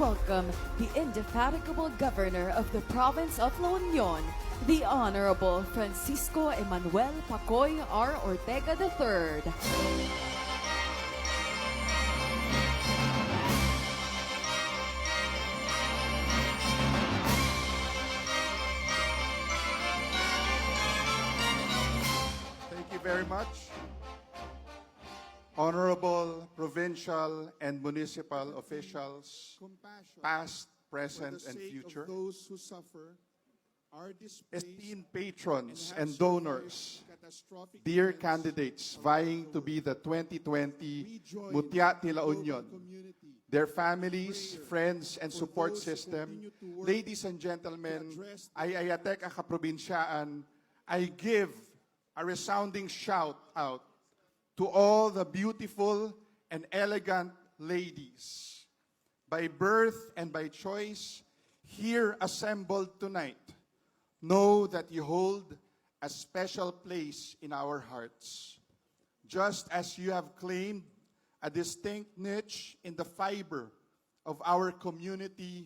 welcome the indefatigable Governor of the Province of La Union, the Honorable Francisco Emmanuel Pacoy R. Ortega III. Thank you very much. Honorable provincial and municipal officials, past, present, and future, those who suffer are displaced, esteemed patrons and donors, dear candidates vying to be the 2020 Mutia, TELA Union, their families, friends, and support system, ladies and gentlemen, ay ayatek ang kaprobinsyaan, I give a resounding shout out to all the beautiful and elegant ladies, by birth and by choice, here assembled tonight. Know that you hold a special place in our hearts. Just as you have claimed a distinct niche in the fiber of our community,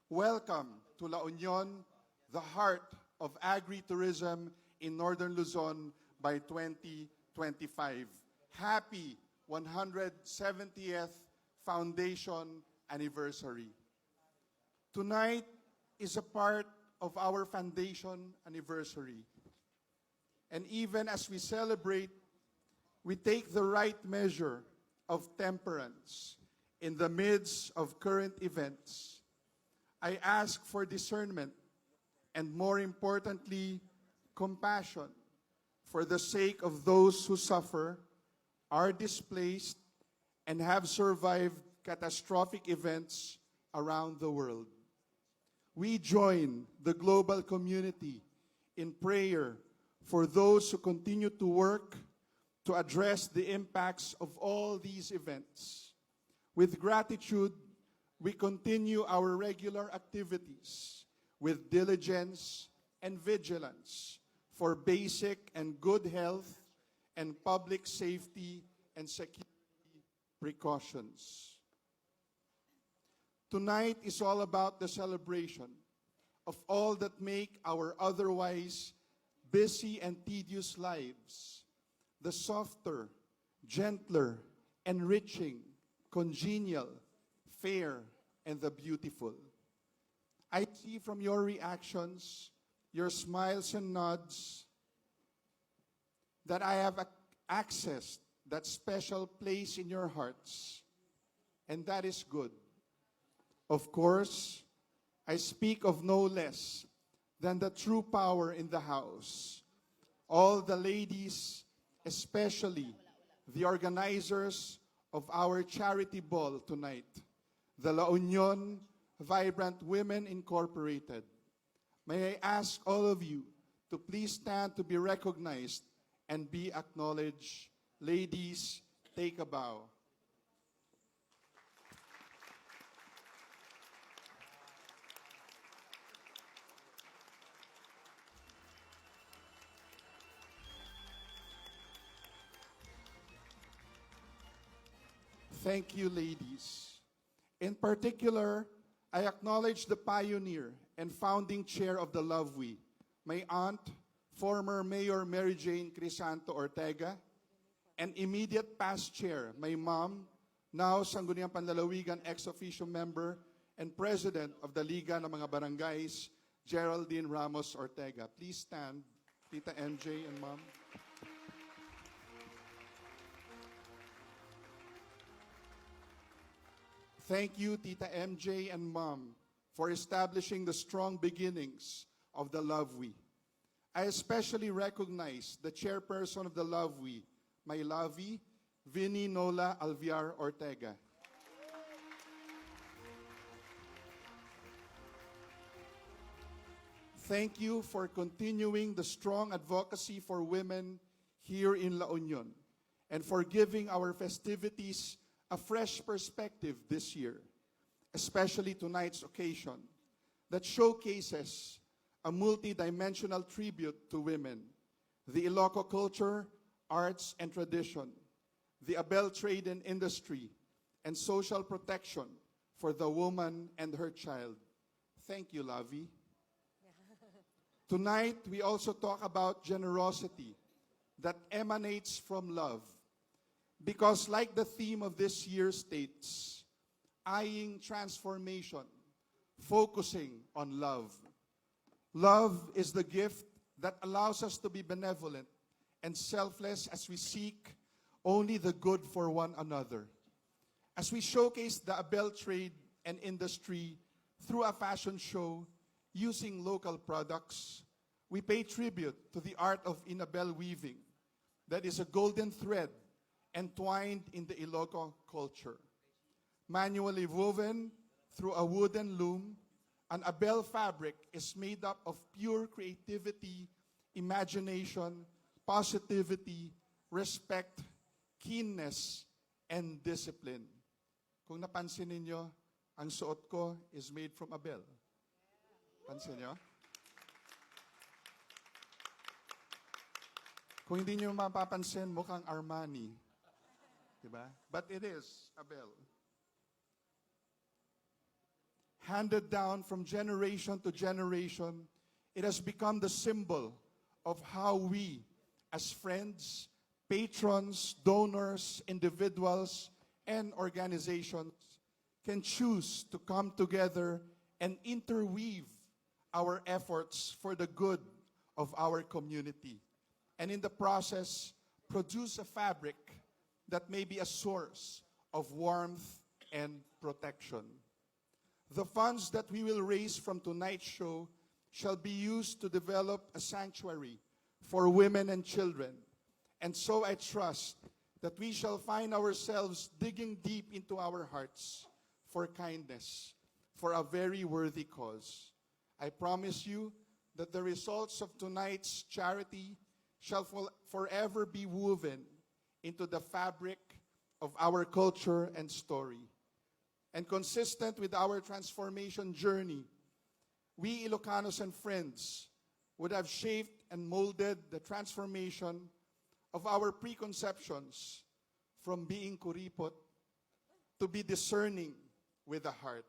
welcome to La Union, the heart of agritourism in Northern Luzon by 2025. Happy 170th Foundation Anniversary. Tonight is a part of our foundation anniversary. And even as we celebrate, we take the right measure of temperance in the midst of current events. I ask for discernment and, more importantly, compassion for the sake of those who suffer, are displaced, and have survived catastrophic events around the world. We join the global community in prayer for those who continue to work to address the impacts of all these events. With gratitude, we continue our regular activities with diligence and vigilance for basic and good health and public safety and security precautions. Tonight is all about the celebration of all that make our otherwise busy and tedious lives the softer, gentler, enriching, congenial, fair, and the beautiful. I see from your reactions, your smiles and nods, that I have accessed that special place in your hearts, and that is good. Of course, I speak of no less than the true power in the house. All the ladies, especially the organizers of our charity ball tonight, the La Union Vibrant Women Incorporated. May I ask all of you to please stand to be recognized and be acknowledged. Ladies, take a bow. Thank you, ladies. In particular, I acknowledge the pioneer and founding chair of the LUVWI, my aunt, former Mayor Mary Jane Crisanto Ortega, and immediate past chair, my mom, now Sangguniang Panlalawigan ex-officio member and president of the Liga ng mga Barangays, Geraldine Ramos Ortega. Please stand, Tita MJ and Mom. Thank you, Tita MJ and Mom, for establishing the strong beginnings of the LUVWI. I especially recognize the chairperson of the LUVWI, my lovey, Vinnie Nola Alviar Ortega. Thank you for continuing the strong advocacy for women here in La Union and for giving our festivities a fresh perspective this year, especially tonight's occasion that showcases a multi-dimensional tribute to women, the Ilocos culture, arts and tradition, the Abel trade and industry, and social protection for the woman and her child. Thank you, LUVWI. Tonight, we also talk about generosity that emanates from love. Because like the theme of this year states, eyeing transformation, focusing on love. Love is the gift that allows us to be benevolent and selfless as we seek only the good for one another. As we showcase the Abel trade and industry through a fashion show using local products, we pay tribute to the art of inabel weaving that is a golden thread entwined in the Ilocos culture. Manually woven through a wooden loom, an Abel fabric is made up of pure creativity, imagination, positivity, respect, keenness, and discipline. Kung napansin ninyo, ang suot ko is made from Abel. Pansin nyo? Kung hindi nyo mapapansin, mukhang Armani. Diba? But it is Abel. Handed down from generation to generation, it has become the symbol of how we, as friends, patrons, donors, individuals, and organizations, can choose to come together and interweave our efforts for the good of our community. And in the process, produce a fabric that may be a source of warmth and protection. The funds that we will raise from tonight's show shall be used to develop a sanctuary for women and children. And so I trust that we shall find ourselves digging deep into our hearts for kindness, for a very worthy cause. I promise you that the results of tonight's charity shall forever be woven into the fabric of our culture and story. And consistent with our transformation journey, we Ilocanos and friends would have shaped and molded the transformation of our preconceptions from being kuripot to be discerning with the heart.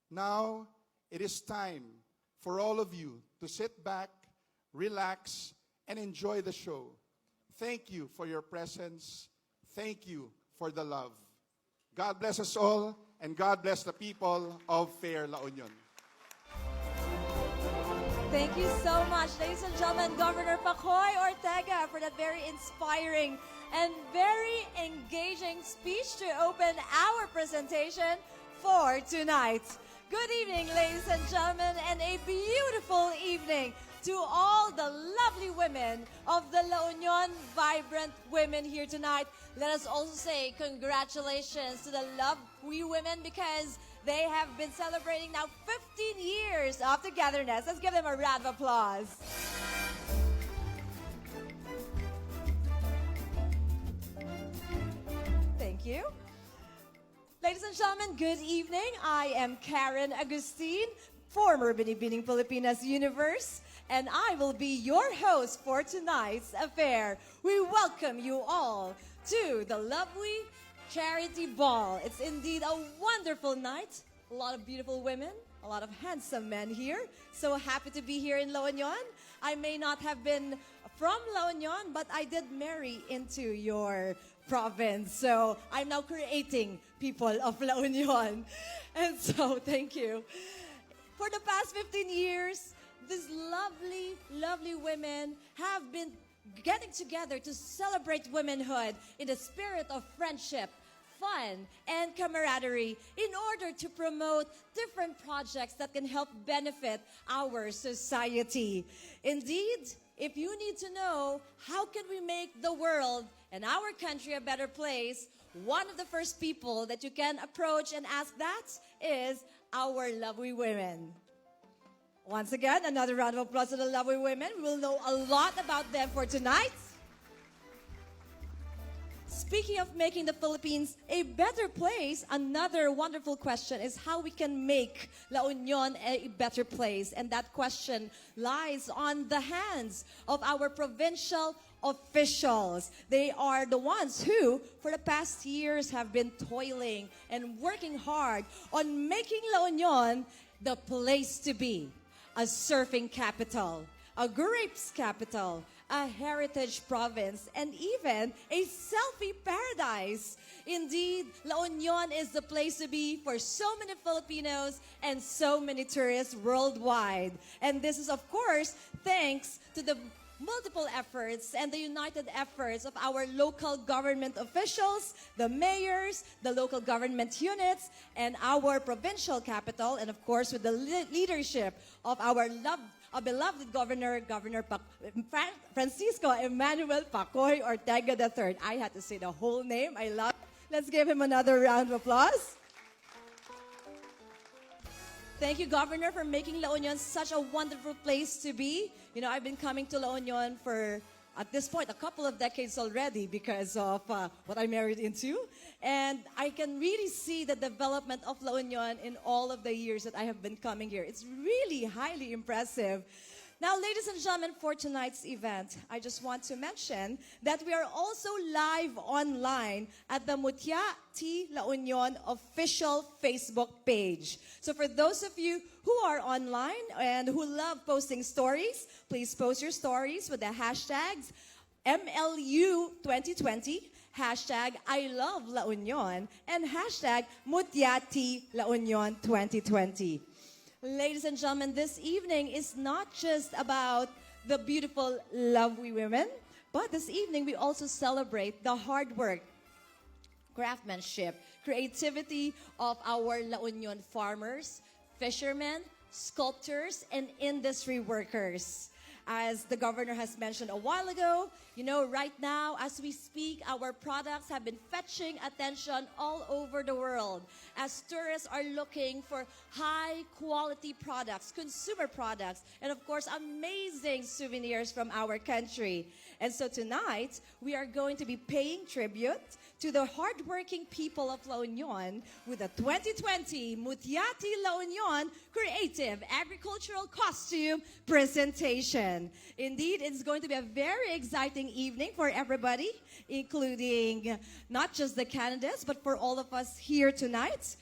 Now, it is time for all of you to sit back, relax, and enjoy the show. Thank you for your presence. Thank you for the love. God bless us all, and God bless the people of Fair La Union. Thank you so much, ladies and gentlemen, Governor Pacoy Ortega, for that very inspiring and very engaging speech to open our presentation for tonight. Good evening, ladies and gentlemen, and a beautiful evening to all the lovely women of the La Union Vibrant Women here tonight. Let us also say congratulations to the LUVWI women because they have been celebrating now 15 years of togetherness. Let's give them a round of applause. Thank you. Ladies and gentlemen, good evening. I am Karen Agustin, former Binibining Pilipinas Universe, and I will be your host for tonight's affair. We welcome you all to the LUVWI Charity Ball. It's indeed a wonderful night. A lot of beautiful women, a lot of handsome men here. So happy to be here in La Union. I may not have been from La Union, but I did marry into your province. So I'm now creating people of La Union. And so thank you. For the past 15 years, these lovely, lovely women have been getting together to celebrate womanhood in the spirit of friendship, fun, and camaraderie in order to promote different projects that can help benefit our society. Indeed, if you need to know how can we make the world and our country a better place, one of the first people that you can approach and ask that is our LUVWI women. Once again, another round of applause to the LUVWI women. We will know a lot about them for tonight. Speaking of making the Philippines a better place, another wonderful question is how we can make La Union a better place. And that question lies on the hands of our provincial officials. They are the ones who, for the past years, have been toiling and working hard on making La Union the place to be. A surfing capital, a grapes capital, a heritage province, and even a selfie paradise. Indeed, La Union is the place to be for so many Filipinos and so many tourists worldwide. And this is, of course, thanks to the multiple efforts and the united efforts of our local government officials, the mayors, the local government units, and our provincial capital, and of course with the leadership of our beloved Governor Francisco Emmanuel Pacoy Ortega III. I had to say the whole name. I love it. Let's give him another round of applause. Thank you, Governor, for making La Union such a wonderful place to be. You know, I've been coming to La Union for, at this point, a couple of decades already because of what I married into. And I can really see the development of La Union in all of the years that I have been coming here. It's really highly impressive. Now, ladies and gentlemen, for tonight's event, I just want to mention that we are also live online at the Mutia La Union official Facebook page. So for those of you who are online and who love posting stories, please post your stories with the hashtags MLU2020, hashtag I love La Union, and hashtag Mutia La Union 2020. Ladies and gentlemen, this evening is not just about the beautiful LUVWI women, but this evening we also celebrate the hard work, craftsmanship, creativity of our La Union farmers, fishermen, sculptors, and industry workers. As the governor has mentioned a while ago, you know, right now, as we speak, our products have been fetching attention all over the world as tourists are looking for high-quality products, consumer products, and of course, amazing souvenirs from our country. And so tonight, we are going to be paying tribute to the hardworking people of La Union with the 2020 Mutiati La Union Creative Agricultural Costume presentation. Indeed, it's going to be a very exciting evening for everybody, including not just the candidates, but for all of us here tonight.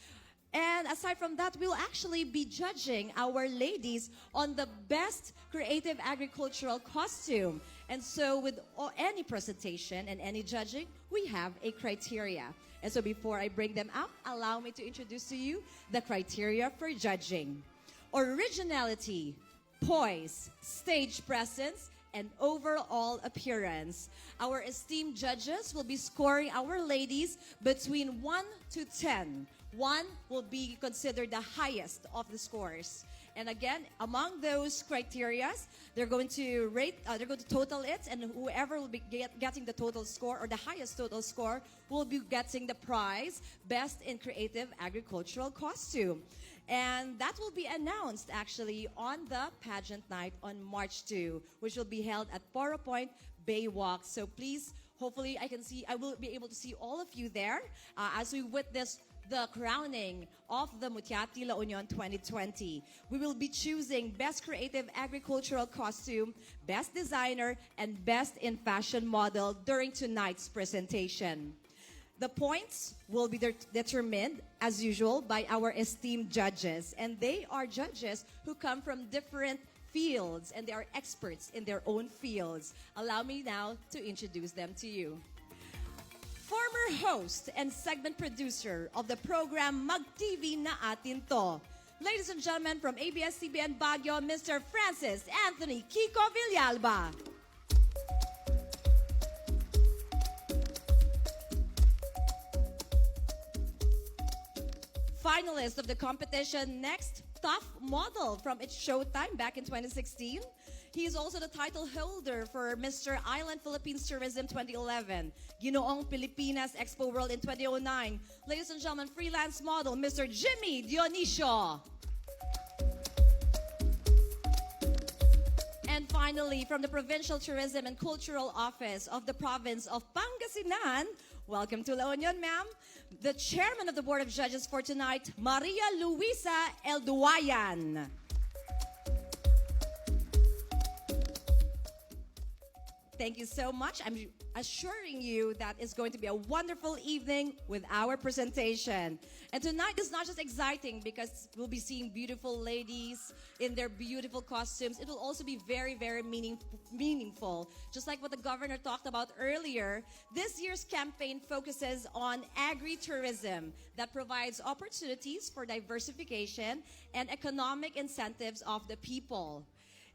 And aside from that, we'll actually be judging our ladies on the best creative agricultural costume. And so with any presentation and any judging, we have a criteria. And so before I bring them up, allow me to introduce to you the criteria for judging. Originality, poise, stage presence, and overall appearance. Our esteemed judges will be scoring our ladies between 1 to 10. 1 will be considered the highest of the scores. And again, among those criteria, they're going to total it, and whoever will be getting the total score or the highest total score will be getting the prize, Best in Creative Agricultural Costume. And that will be announced actually on the pageant night on March 2, which will be held at Poro Point Baywalk. So please, hopefully I will be able to see all of you there as we witness the crowning of the Mutiati La Union 2020. We will be choosing Best Creative Agricultural Costume, Best Designer, and Best in Fashion Model during tonight's presentation. The points will be determined, as usual, by our esteemed judges. And they are judges who come from different fields, and they are experts in their own fields. Allow me now to introduce them to you. Former host and segment producer of the program Mag-TV na Atin To. Ladies and gentlemen, from ABS-CBN Baguio, Mr. Francis Anthony Kiko Villalba. Finalist of the competition, Next Tough Model from its showtime back in 2016. He is also the title holder for Mr. Island Philippines Tourism 2011, Ginoong Pilipinas Expo World in 2009. Ladies and gentlemen, freelance model, Mr. Jimmy Dionisio. And finally, from the Provincial Tourism and Cultural Office of the Province of Pangasinan, welcome to La Union, ma'am. The chairman of the Board of Judges for tonight, Maria Luisa Elduayan. Thank you so much. I'm assuring you that it's going to be a wonderful evening with our presentation. And tonight is not just exciting because we'll be seeing beautiful ladies in their beautiful costumes. It will also be very, very meaningful. Just like what the governor talked about earlier, this year's campaign focuses on agri-tourism that provides opportunities for diversification and economic incentives of the people.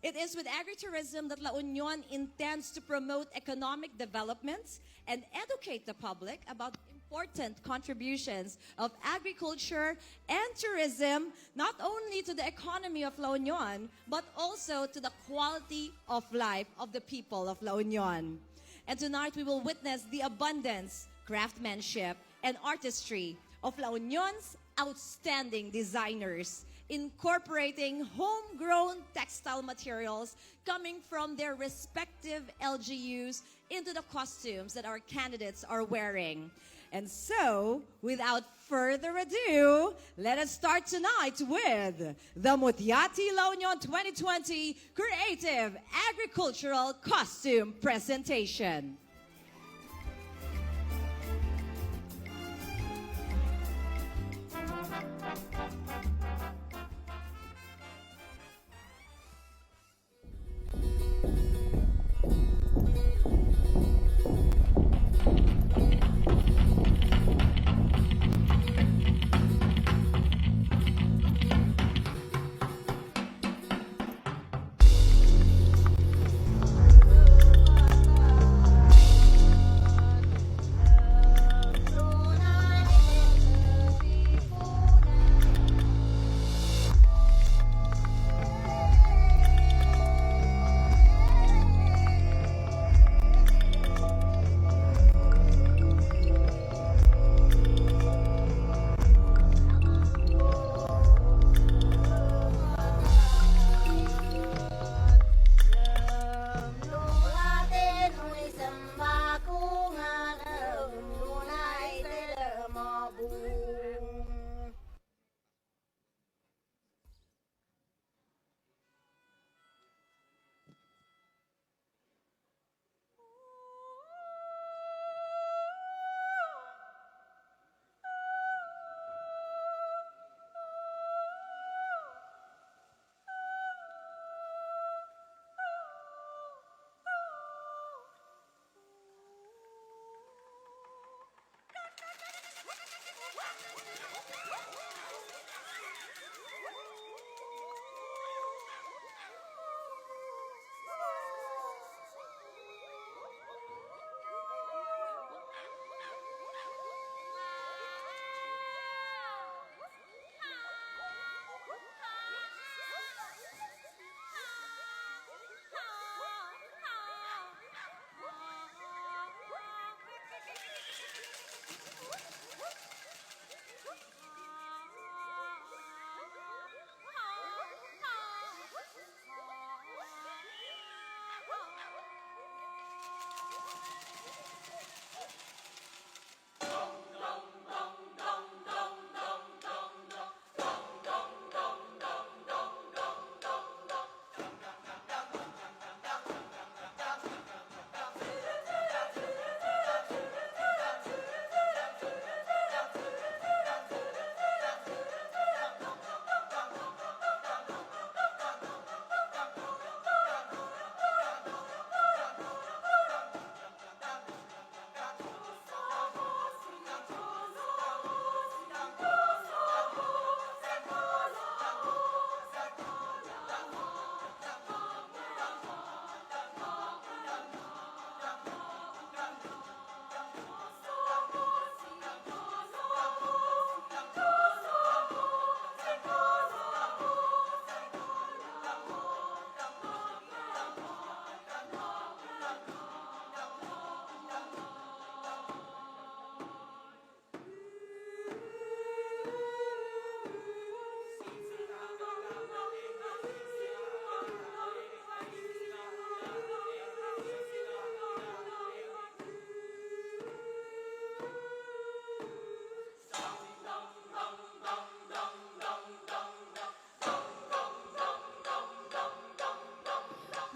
It is with agritourism that La Union intends to promote economic development and educate the public about important contributions of agriculture and tourism, not only to the economy of La Union, but also to the quality of life of the people of La Union. And tonight we will witness the abundance, craftsmanship, and artistry of La Union's outstanding designers, incorporating homegrown textile materials coming from their respective LGUs into the costumes that our candidates are wearing. And so, without further ado, let us start tonight with the Mutia La Union 2020 Creative Agricultural Costume Presentation.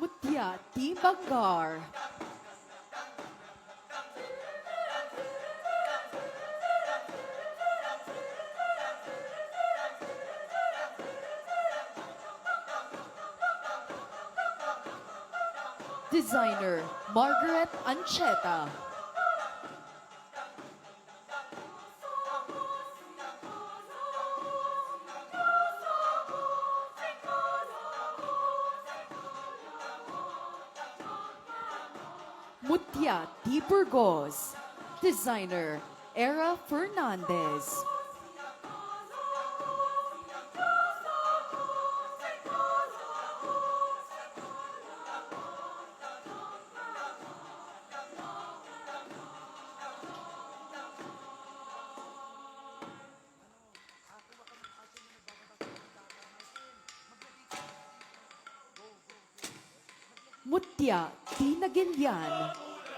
Mutia Team Bangar. Designer, Margaret Ancheta. Mutia T. Burgos. Designer, Era Fernandez. Mutia T. Nagilian.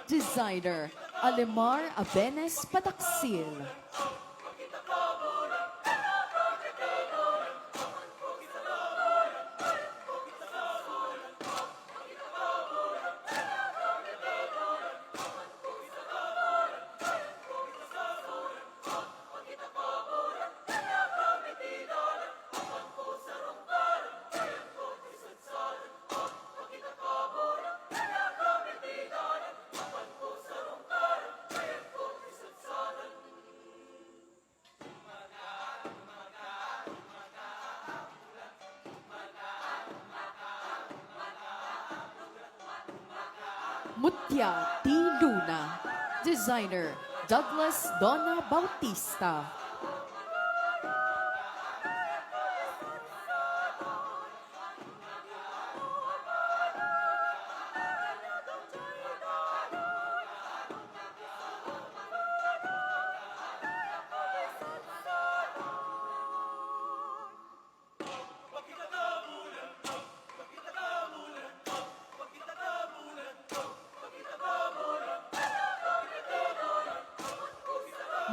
Designer, Alemar Abenes Pataksil. Mutia T. Luna. Designer, Douglas Donna Bautista.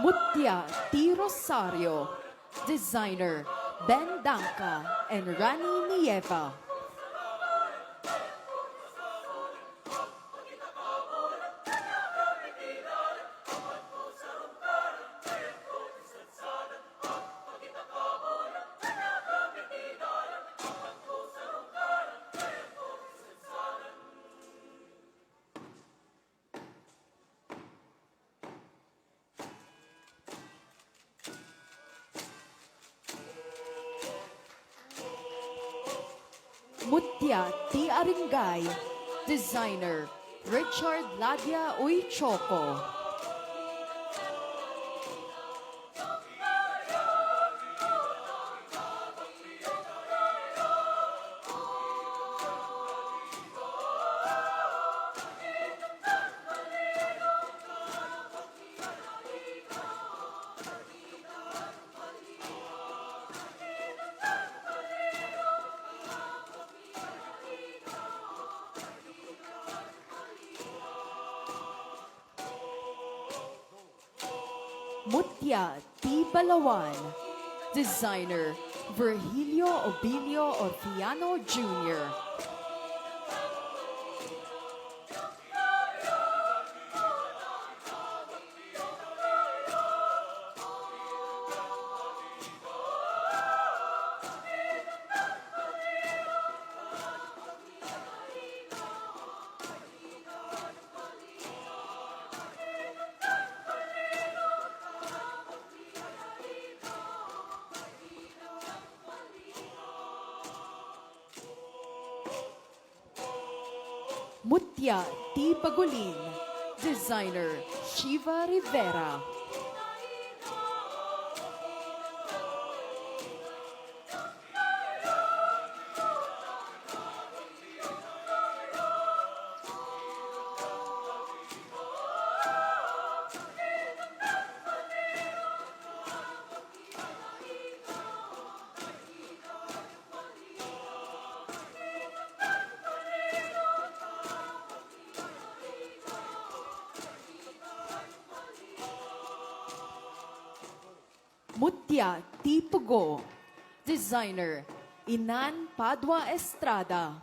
Mutia T. Rosario. Designer, Ben Danka and Rani Nieva. Mutia T. Aringay. Designer, Richard Ladia Uychoco. Mutia T. Balawan. Designer, Virgilio Obilio Orfiano Jr. Mutia T. Bagulin. Designer, Shiva Rivera. Mutia T. Pugo. Designer, Inan Padua Estrada.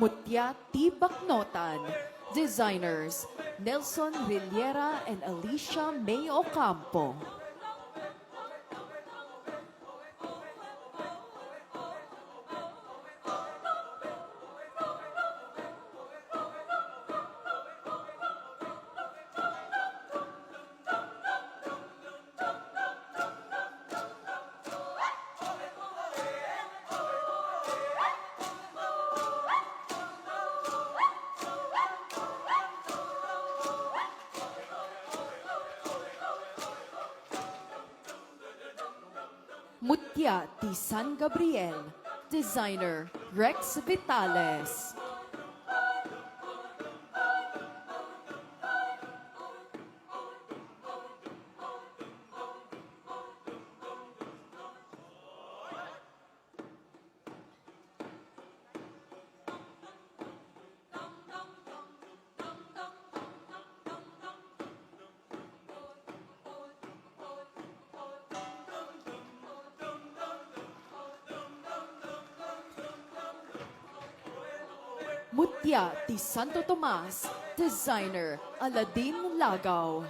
Mutia T. Baknotan. Designers Nelson Rillera and Alicia May Ocampo. Mutia T. San Gabriel. Designer Rex Vitales. Mutia T. Santo Tomas. Designer Aladin Lagaw.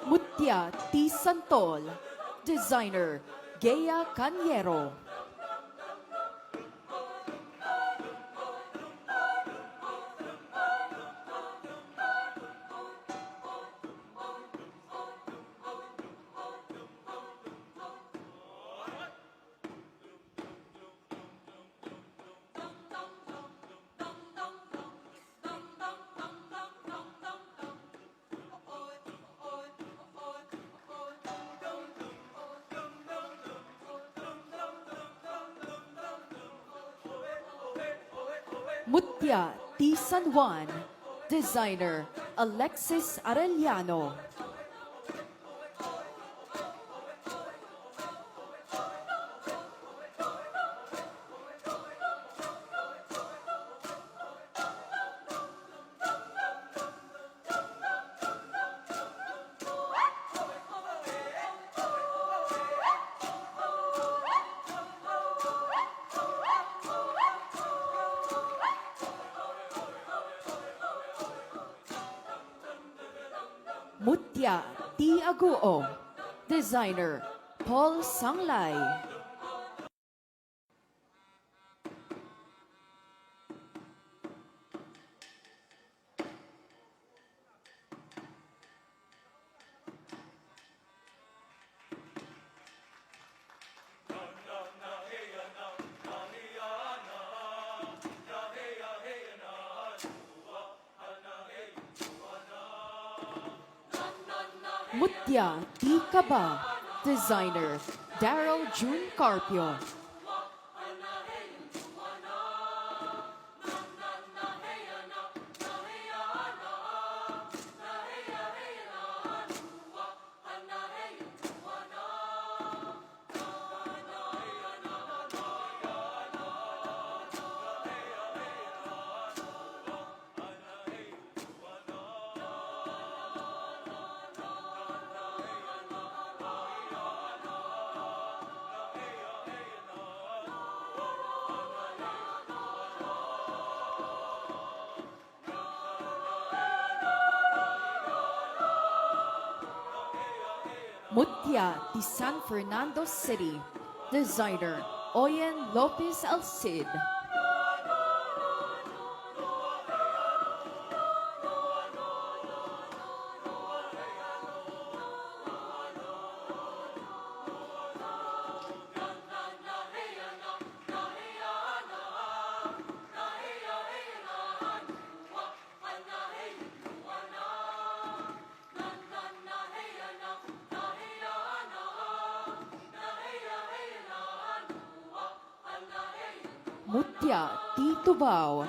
Mutia T. Santol. Designer Gea Caniero. Mutia T. San Juan. Designer Alexis Arellano. Mutia T. Aguo. Designer Paul Sanglay. Mutia T. Caba. Designer Daryl June Carpio. Mutia T. San Fernando City. Designer Oyen Lopez Alcid. Mutia T. Tubao.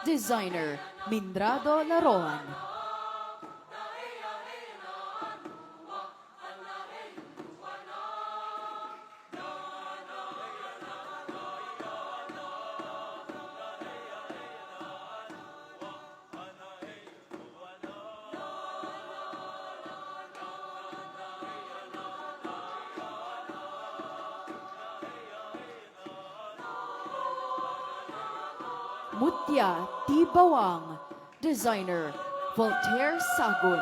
Designer, Mindrado Laron. Mutia Tibawang. Designer, Voltaire Sagun.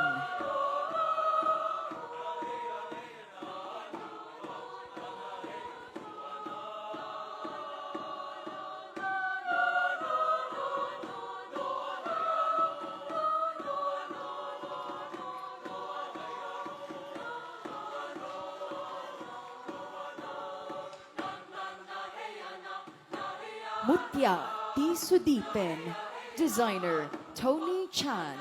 Mutia Tisudipen. Designer, Tony Chan.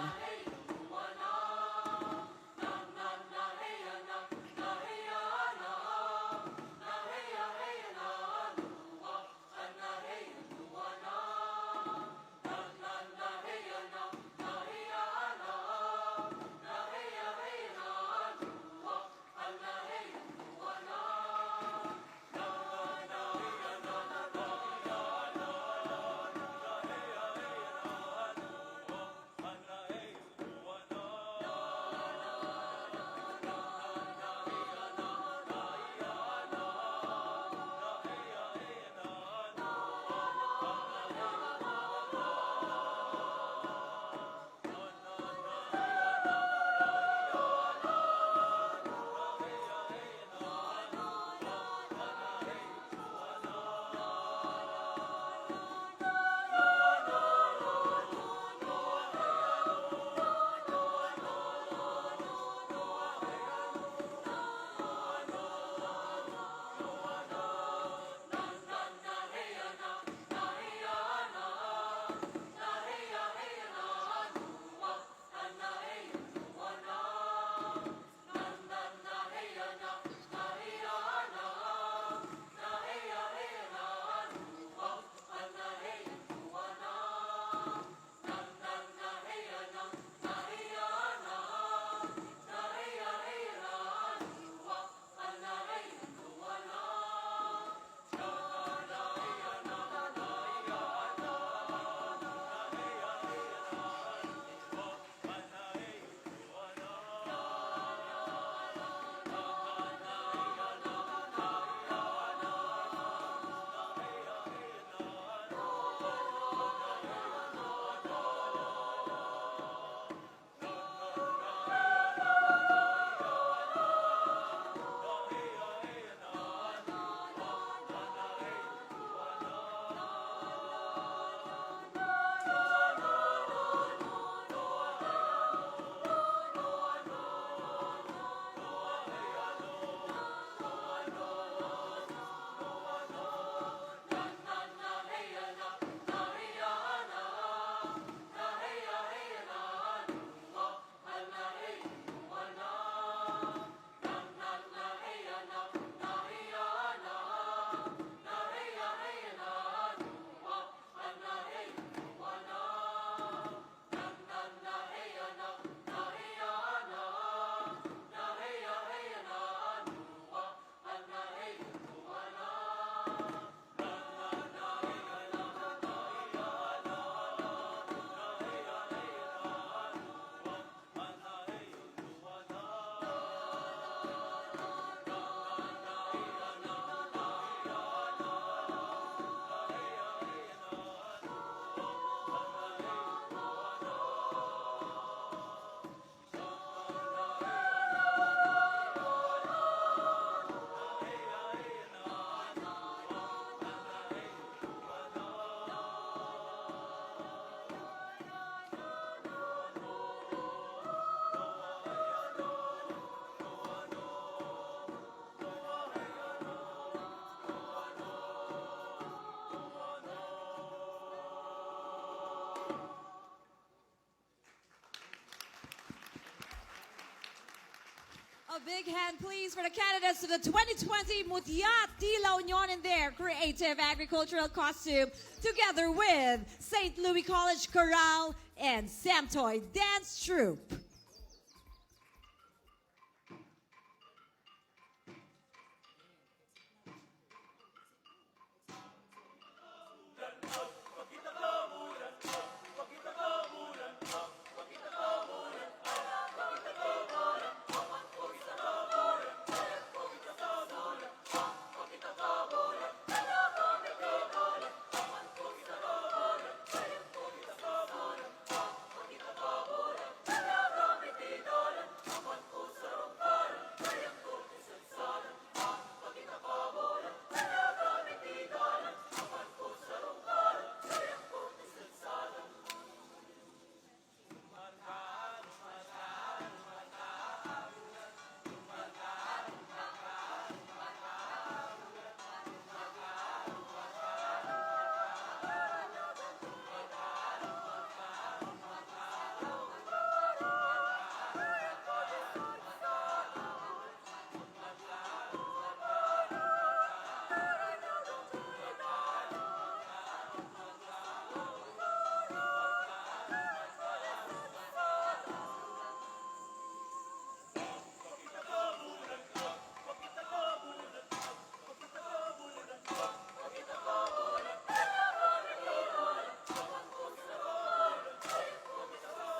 big hand, please, for the candidates to the 2020 Mutia, TELA Union in their creative agricultural costume, together with St. Louis College Chorale and Samtoy Dance Troupe.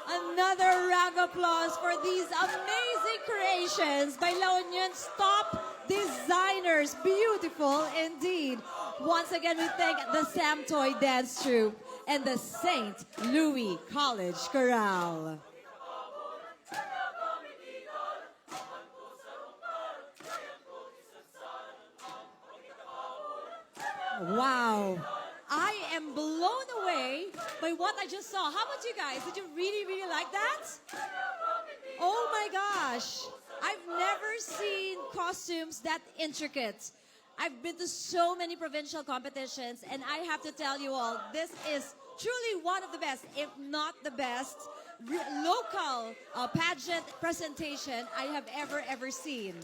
Another round of applause for these amazing creations by La Union's top designers. Beautiful indeed. Once again, we thank the Samtoy Dance Troupe and the St. Louis College Chorale. Wow. I am blown away by what I just saw. How about you guys? Did you really like that? Oh my gosh. I've never seen costumes that intricate. I've been to so many provincial competitions, and I have to tell you all, this is truly one of the best, if not the best, local pageant presentation I have ever seen.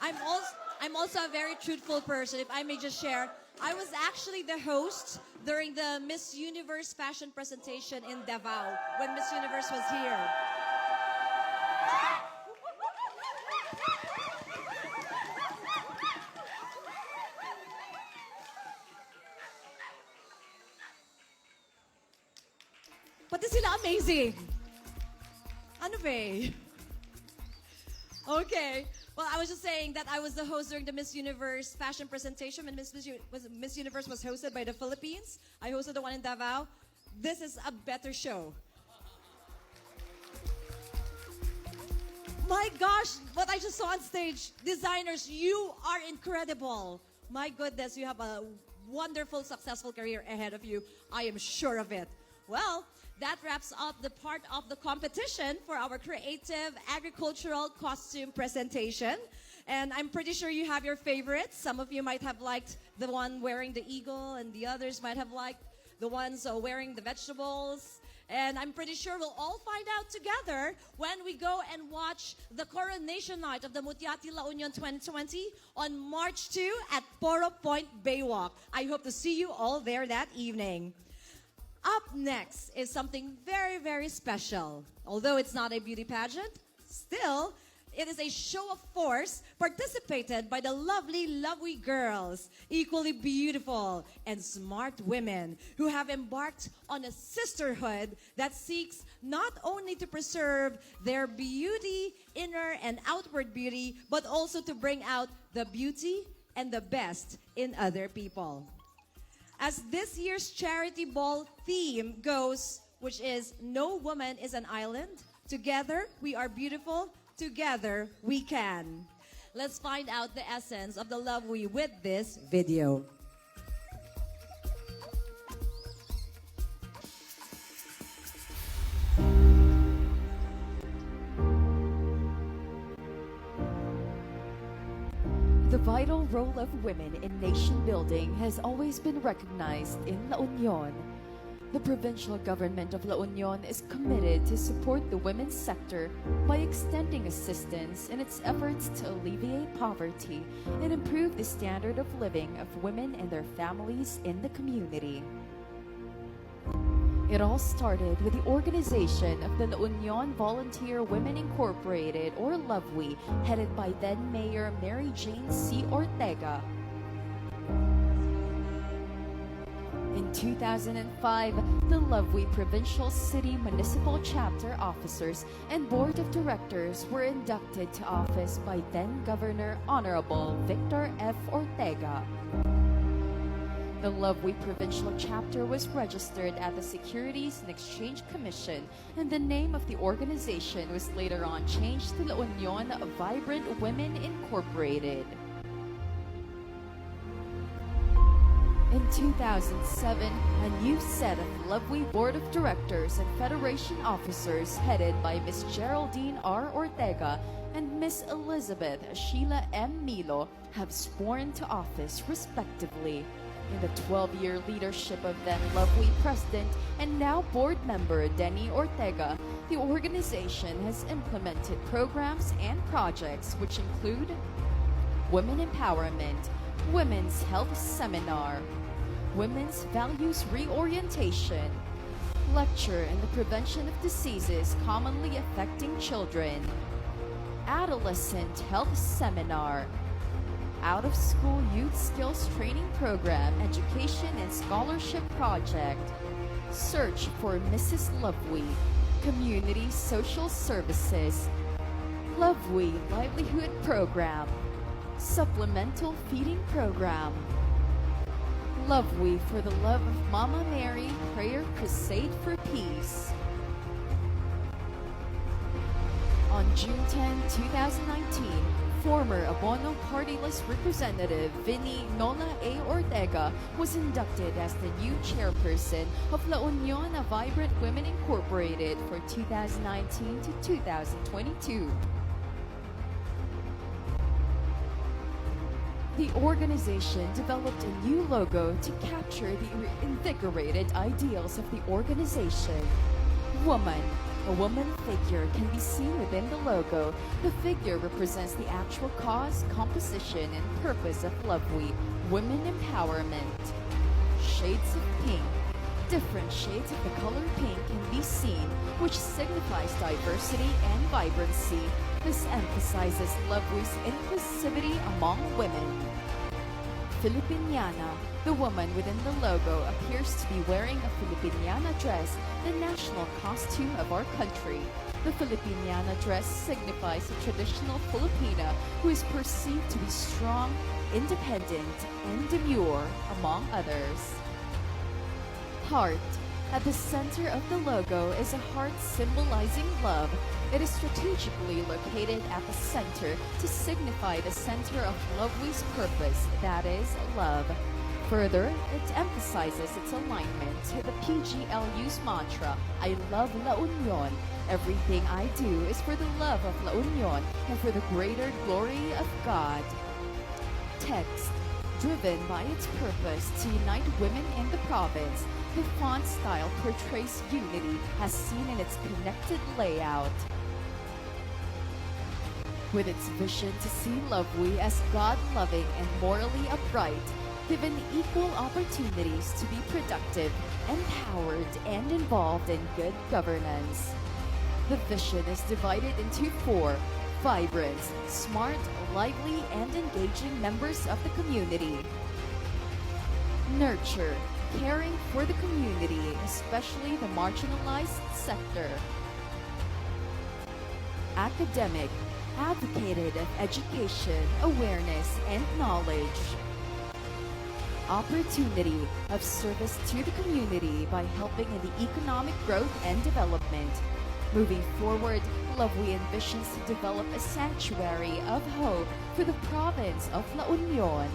I'm also a very truthful person, if I may just share. I was actually the host during the Miss Universe fashion presentation in Davao when Miss Universe was here. Pati sila amazing. Ano ba? Okay. Well, I was just saying that I was the host during the Miss Universe fashion presentation when Miss Universe was hosted by the Philippines. I hosted the one in Davao. This is a better show. My gosh, what I just saw on stage. Designers, you are incredible. My goodness, you have a wonderful, successful career ahead of you. I am sure of it. Well, that wraps up the part of the competition for our creative agricultural costume presentation. And I'm pretty sure you have your favorites. Some of you might have liked the one wearing the eagle, and the others might have liked the ones wearing the vegetables. And I'm pretty sure we'll all find out together when we go and watch the coronation night of the Mutia TELA Union 2020 on March 2 at Poro Point Baywalk. I hope to see you all there that evening. Up next is something very special. Although it's not a beauty pageant, still, it is a show of force participated by the lovely LUVWI girls, equally beautiful and smart women who have embarked on a sisterhood that seeks not only to preserve their beauty, inner and outward beauty, but also to bring out the beauty and the best in other people. As this year's charity ball theme goes, which is "No woman is an island. Together we are beautiful. Together we can." Let's find out the essence of the LUVWI with this video. The vital role of women in nation building has always been recognized in La Union. The provincial government of La Union is committed to support the women's sector by extending assistance in its efforts to alleviate poverty and improve the standard of living of women and their families in the community. It all started with the organization of the La Union Volunteer Women Incorporated, or LUVWI, headed by then-Mayor Mary Jane C. Ortega. In 2005, the LUVWI Provincial City Municipal Chapter officers and Board of Directors were inducted to office by then-Governor Honorable Victor F. Ortega. The LUVWI Provincial Chapter was registered at the Securities and Exchange Commission, and the name of the organization was later on changed to La Union Vibrant Women Incorporated. In 2007, a new set of LUVWI Board of Directors and Federation officers headed by Ms. Geraldine R. Ortega and Ms. Elizabeth Sheila M. Milo have sworn to office respectively. In the 12-year leadership of then LUVWI President and now board member Denny Ortega, the organization has implemented programs and projects which include Women Empowerment, Women's Health Seminar, Women's Values Reorientation, Lecture in the Prevention of Diseases Commonly Affecting Children, Adolescent Health Seminar, Out-of-School Youth Skills Training Program Education and Scholarship Project, Search for Mrs. LUVWI, Community Social Services, LUVWI Livelihood Program, Supplemental Feeding Program, LUVWI for the Love of Mama Mary Prayer Crusade for Peace. On June 10, 2019, former Abono Partylist Representative Vinnie Nola A. Ortega was inducted as the new chairperson of La Union Vibrant Women Incorporated for 2019 to 2022. The organization developed a new logo to capture the invigorated ideals of the organization. Woman. A woman figure can be seen within the logo. The figure represents the actual cause, composition, and purpose of LUVWI, women empowerment. Shades of pink. Different shades of the color pink can be seen, which signifies diversity and vibrancy. This emphasizes LUVWI's inclusivity among women. Filipiniana. The woman within the logo appears to be wearing a Filipiniana dress, the national costume of our country. The Filipiniana dress signifies a traditional Filipina who is perceived to be strong, independent, and demure, among others. Heart. At the center of the logo is a heart symbolizing love. It is strategically located at the center to signify the center of LUVWI's purpose, that is, love. Further, it emphasizes its alignment to the PGLU's mantra, I love La Union. Everything I do is for the love of La Union and for the greater glory of God. Text. Driven by its purpose to unite women in the province, the font style portrays unity as seen in its connected layout. With its vision to see LUVWI as God-loving and morally upright, given equal opportunities to be productive, empowered, and involved in good governance. The vision is divided into 4: vibrant, smart, lively, and engaging members of the community. Nurture, caring for the community, especially the marginalized sector. Academic, advocated of education, awareness, and knowledge. Opportunity, of service to the community by helping in the economic growth and development. Moving forward, LUVWI envisions to develop a sanctuary of hope for the province of La Union.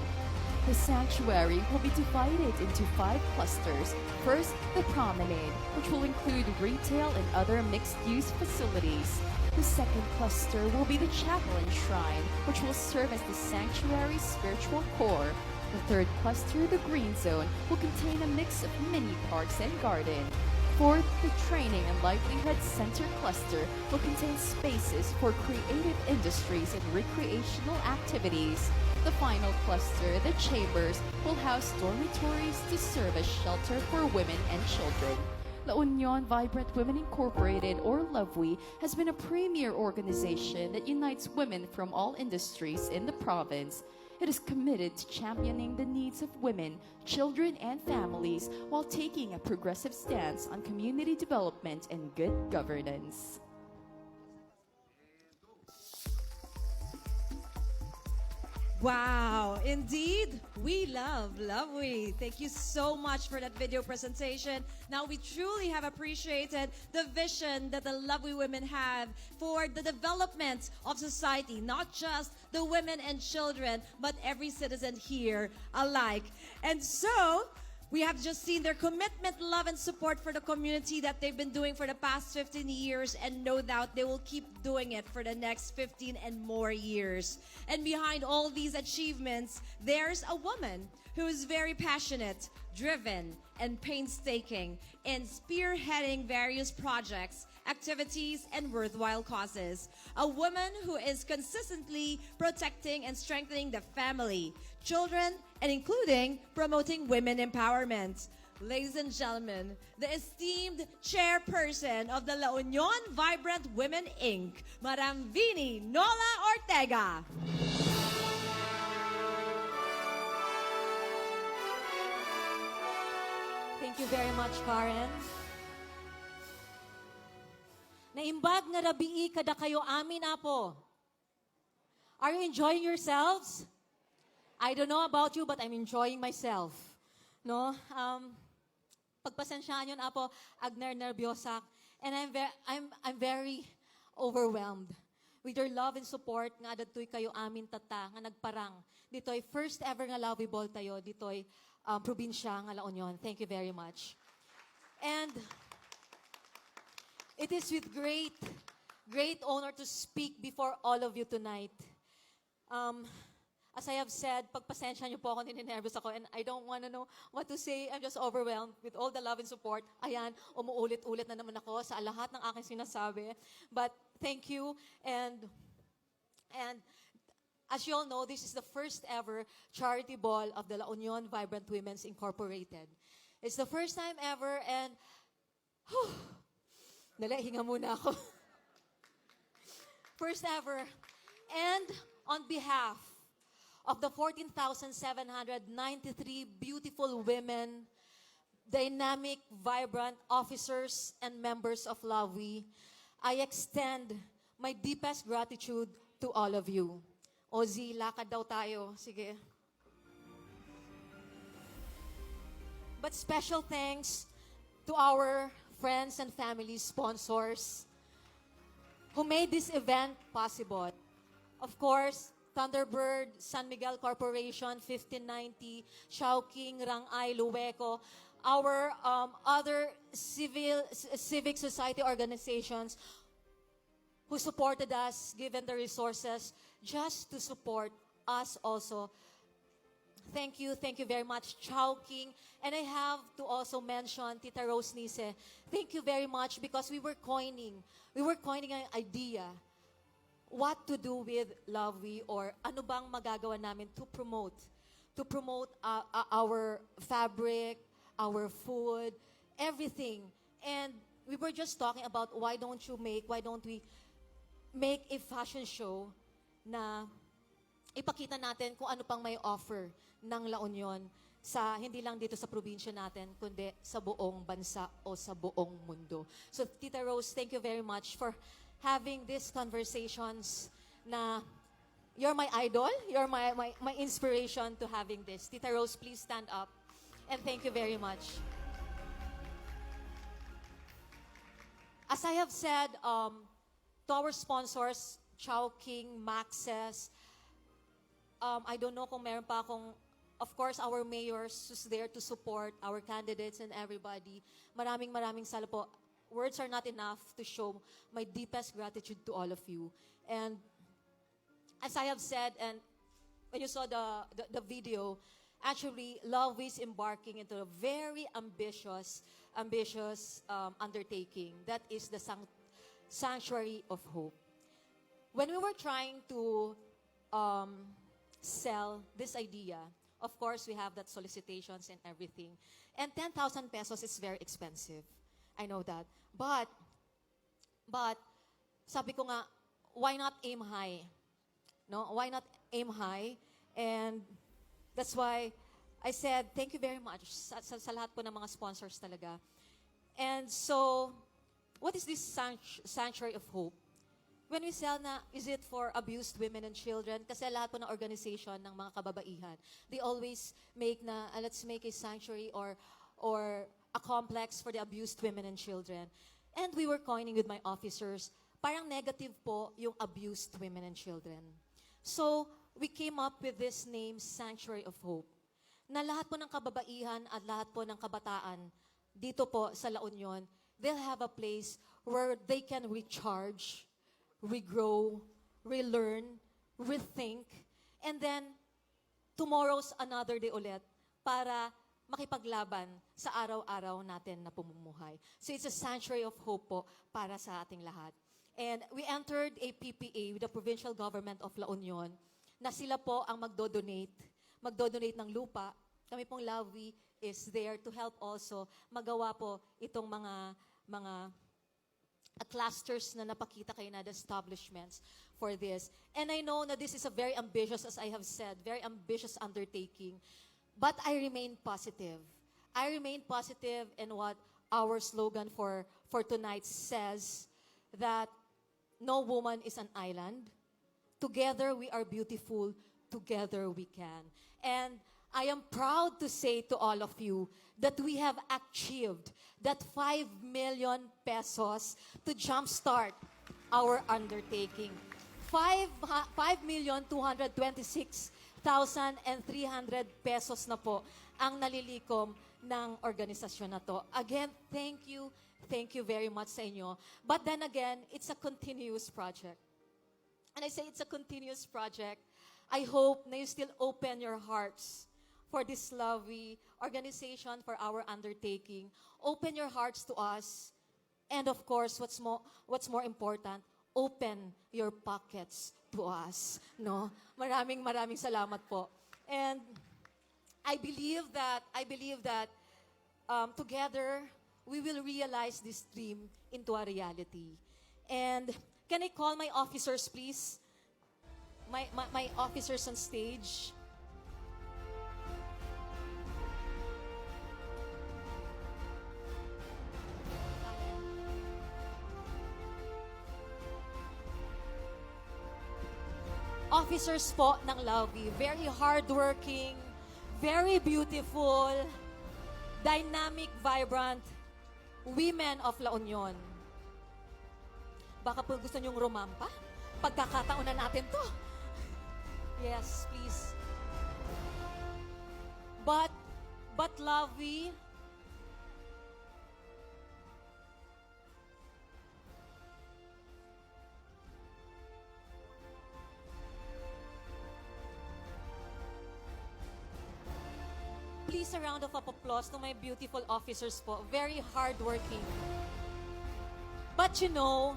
The sanctuary will be divided into 5 clusters. First, the promenade, which will include retail and other mixed-use facilities. The second cluster will be the chapel and shrine, which will serve as the sanctuary's spiritual core. The third cluster, the Green Zone, will contain a mix of mini parks and garden. Fourth, the Training and Livelihood Center cluster will contain spaces for creative industries and recreational activities. The final cluster, the Chambers, will house dormitories to serve as shelter for women and children. La Union Vibrant Women Incorporated, or LUVWI, has been a premier organization that unites women from all industries in the province. It is committed to championing the needs of women, children, and families while taking a progressive stance on community development and good governance. Wow, indeed, we love LUVWI. Thank you so much for that video presentation. Now, we truly have appreciated the vision that the LUVWI women have for the development of society, not just the women and children, but every citizen here alike. And so, we have just seen their commitment, love, and support for the community that they've been doing for the past 15 years, and no doubt they will keep doing it for the next 15 and more years. And behind all these achievements, there's a woman who is very passionate, driven, and painstaking in spearheading various projects, activities, and worthwhile causes. A woman who is consistently protecting and strengthening the family, children, and including promoting women empowerment. Ladies and gentlemen, the esteemed chairperson of the La Union Vibrant Women Inc., Madam Vini Nola Ortega. Thank you very much, Karen. Naimbag nga rabii kada kayo amin apo. Are you enjoying yourselves? I don't know about you, but I'm enjoying myself. No? Pagpasensyaan yun apo, agner nervyosak. And I'm very overwhelmed with your love and support nga adtoy kayo amin tata nga nagparang. Ditoy first ever nga Love Ball tayo ditoy probinsya nga La Union. Thank you very much. And it is with great honor to speak before all of you tonight. As I have said, pagpasensya niyo po ako, ninenervous ako, and I don't want to know what to say. I'm just overwhelmed with all the love and support. Ayan, umuulit-ulit na naman ako sa lahat ng aking sinasabi. But thank you, and as you all know, this is the first ever charity ball of the La Union Vibrant Women's Incorporated. It's the first time ever, and dali, hinga muna ako. First ever. And on behalf of the 14,793 beautiful women, dynamic, vibrant officers and members of LUVWI, I extend my deepest gratitude to all of you. Ozzy, lakad daw tayo. Sige. But special thanks to our friends and family sponsors who made this event possible. Of course, Thunderbird, San Miguel Corporation, 1590, Chowking, Rangay, Luweco, our other civic society organizations who supported us, given the resources, just to support us also. Thank you very much, Chowking. And I have to also mention Tita Rose Nise. Thank you very much because we were coining an idea what to do with LUVWI, or ano bang magagawa namin to promote our fabric, our food, everything. And we were just talking about why don't we make a fashion show na ipakita natin kung ano pang may offer ng La Union sa hindi lang dito sa probinsya natin, kundi sa buong bansa o sa buong mundo. So Tita Rose, thank you very much for having these conversations na you're my idol, you're my inspiration to having this. Tita Rose, please stand up. And thank you very much. As I have said, to our sponsors, Chowking, Maxes, I don't know kung meron pa akong, of course, our mayors who's there to support our candidates and everybody. Maraming salamat po. Words are not enough to show my deepest gratitude to all of you. And as I have said, and when you saw the video, actually, LUVWI is embarking into a very ambitious undertaking. That is the Sanctuary of Hope. When we were trying to sell this idea, of course, we have that solicitations and everything. And 10,000 pesos is very expensive. I know that. But, sabi ko nga, why not aim high? No? Why not aim high? And that's why I said, thank you very much sa lahat po ng mga sponsors talaga. And so, what is this Sanctuary of Hope? When we sell na, is it for abused women and children? Kasi lahat po ng organization ng mga kababaihan, they always make na, let's make a sanctuary or a complex for the abused women and children. And we were coining with my officers, parang negative po yung abused women and children. So, we came up with this name, Sanctuary of Hope, na lahat po ng kababaihan at lahat po ng kabataan dito po sa La Union, they'll have a place where they can recharge, regrow, relearn, rethink, and then tomorrow's another day ulit para makipaglaban sa araw-araw natin na pumumuhay. So it's a sanctuary of hope po para sa ating lahat. And we entered a PPA with the provincial government of La Union na sila po ang magdodonate ng lupa. Kami pong LUVWI is there to help also magawa po itong mga clusters na napakita kayo na the establishments for this. And I know that this is a very ambitious, as I have said, very ambitious undertaking. But I remain positive. I remain positive in what our slogan for tonight says, that no woman is an island. Together we are beautiful. Together we can. And I am proud to say to all of you that we have achieved that 5 million pesos to jumpstart our undertaking. 5,226,300 pesos na po ang nalilikom ng organisasyon na to. Again, thank you very much sa inyo. But then again, it's a continuous project. And I say it's a continuous project. I hope na you still open your hearts for this LUVWI organization, for our undertaking. Open your hearts to us. And of course, what's more important, open your pockets to us. No? Maraming salamat po. And I believe that together we will realize this dream into a reality. And can I call my officers, please? My officers on stage. Officers po ng LUVWI, very hardworking, very beautiful, dynamic, vibrant women of La Union. Baka po gusto niyong rumampa? Pagkakataon na natin to. Yes, please. But LUVWI, please a round of applause to my beautiful officers po. Very hardworking. But you know,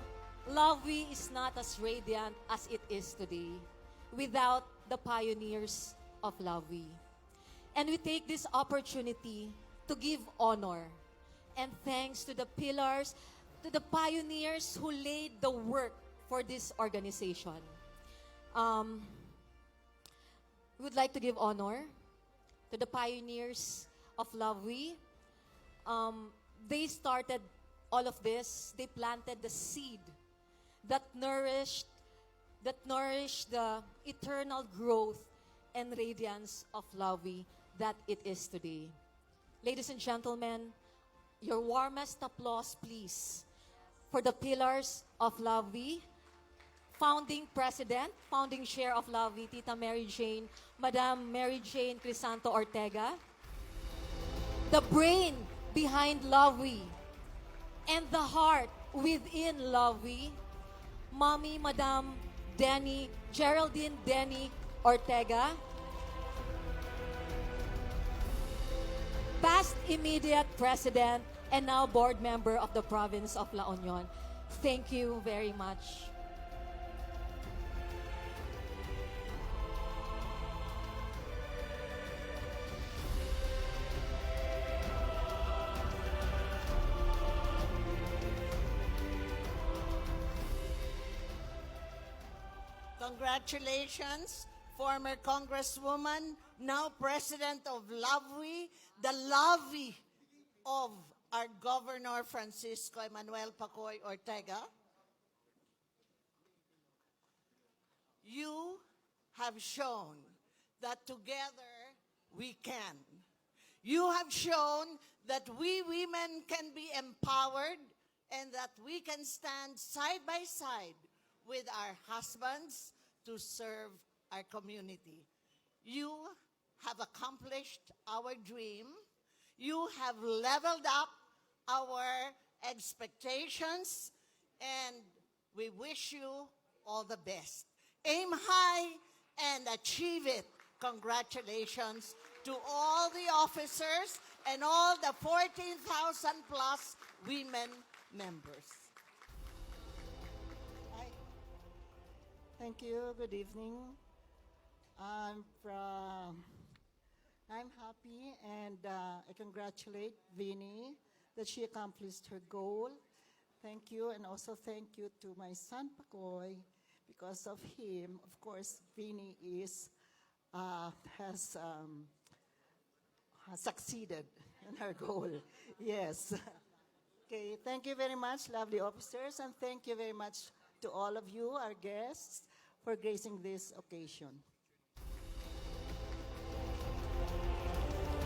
LUVWI is not as radiant as it is today without the pioneers of LUVWI. And we take this opportunity to give honor and thanks to the pillars, to the pioneers who laid the work for this organization. We would like to give honor to the pioneers of LUVWI. They started all of this. They planted the seed that nourished the eternal growth and radiance of LUVWI that it is today. Ladies and gentlemen, your warmest applause, please, for the pillars of LUVWI. Founding President, Founding Chair of LUVWI, Tita Mary Jane, Madam Mary Jane Crisanto Ortega. The brain behind LUVWI and the heart within LUVWI, Mommy, Madam Geraldine Denny Ortega. past immediate president, and now board member of the province of La Union. Thank you very much. Congratulations, former Congresswoman, now President of LUVWI, the LUVWI of our Governor Francisco Emmanuel Pacoy Ortega. You have shown that together we can. You have shown that we women can be empowered and that we can stand side by side with our husbands to serve our community. You have accomplished our dream. You have leveled up our expectations, and we wish you all the best. Aim high and achieve it. Congratulations to all the officers and all the 14,000 plus women members. Thank you. Good evening. I'm happy and I congratulate Vinnie that she accomplished her goal. Thank you, and also thank you to my son Pacoy. Because of him, of course, Vinnie has succeeded in her goal. Yes. Okay. Thank you very much, lovely officers, and thank you very much to all of you, our guests, for gracing this occasion.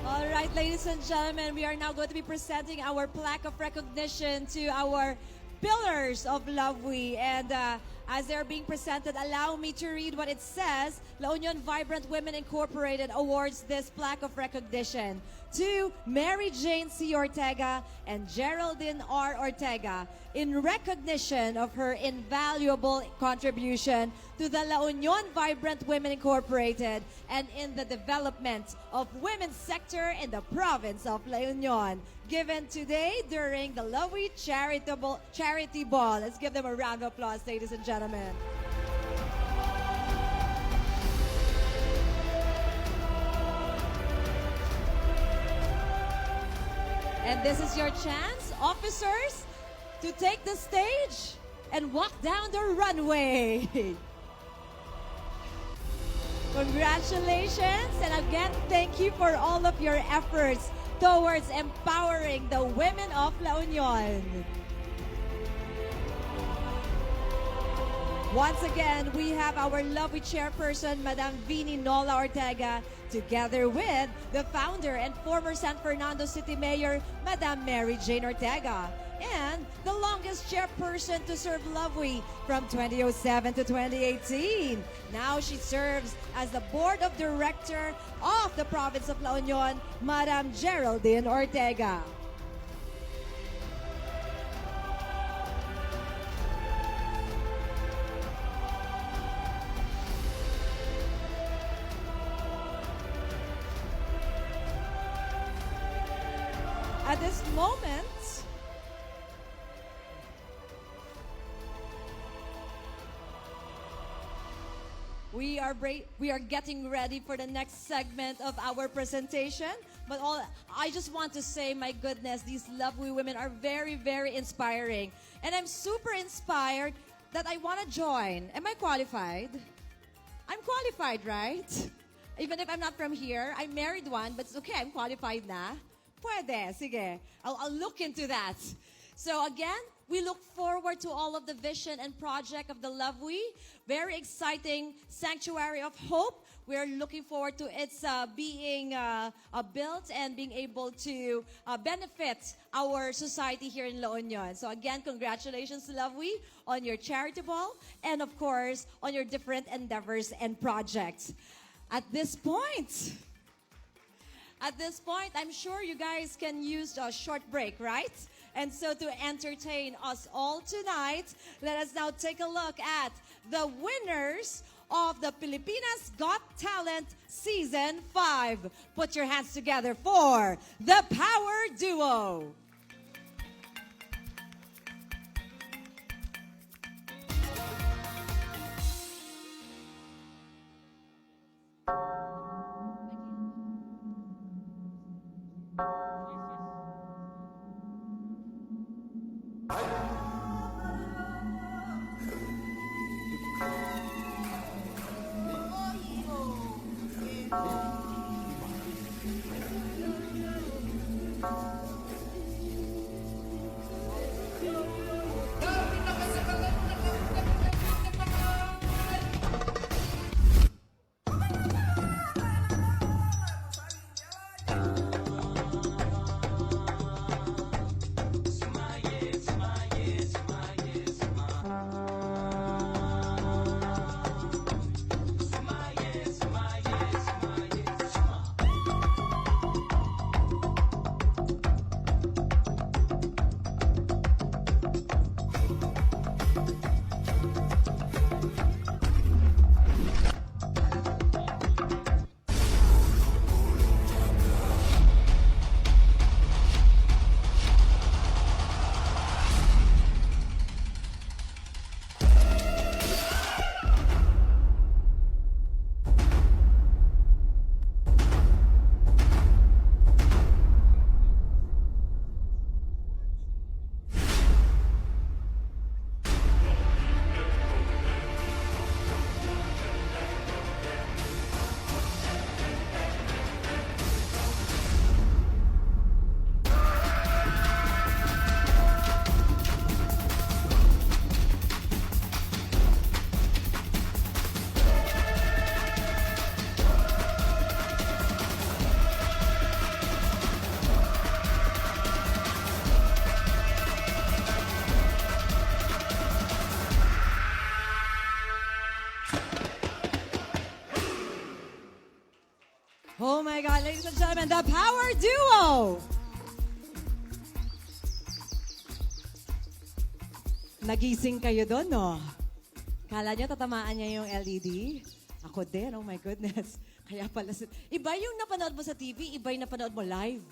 All right, ladies and gentlemen, we are now going to be presenting our plaque of recognition to our pillars of LUVWI. And as they're being presented, allow me to read what it says. La Union Vibrant Women Incorporated awards this plaque of recognition to Mary Jane C. Ortega and Geraldine R. Ortega in recognition of her invaluable contribution to the La Union Vibrant Women Incorporated and in the development of women's sector in the province of La Union. Given today during the LUVWI Charity Ball. Let's give them a round of applause, ladies and gentlemen. And this is your chance, officers, to take the stage and walk down the runway. Congratulations, and again, thank you for all of your efforts towards empowering the women of La Union. Once again, we have our lovely chairperson, Madam Vinnie Nola Ortega, together with the founder and former San Fernando City Mayor, Madam Mary Jane Ortega, and the longest chairperson to serve LUVWI from 2007 to 2018. Now she serves as the board of director of the province of La Union, Madam Geraldine Ortega. At this moment, we are getting ready for the next segment of our presentation. But I just want to say, my goodness, these LUVWI women are very, very inspiring. And I'm super inspired that I want to join. Am I qualified? I'm qualified, right? Even if I'm not from here, I married one, but it's okay, I'm qualified na. Pwede, sige. I'll look into that. So again, we look forward to all of the vision and project of the LUVWI. Very exciting sanctuary of hope. We're looking forward to its being built and being able to benefit our society here in La Union. So again, congratulations to LUVWI on your charity ball and of course on your different endeavors and projects. At this point, I'm sure you guys can use a short break, right? And so to entertain us all tonight, let us now take a look at the winners of the Pilipinas Got Talent Season 5. Put your hands together for the Power Duo. Oh my God, ladies and gentlemen, the Power Duo! Nagising kayo doon, no? Kala nyo tatamaan niya yung LED? Ako din, oh my goodness. Kaya pala, iba yung napanood mo sa TV, iba yung napanood mo live.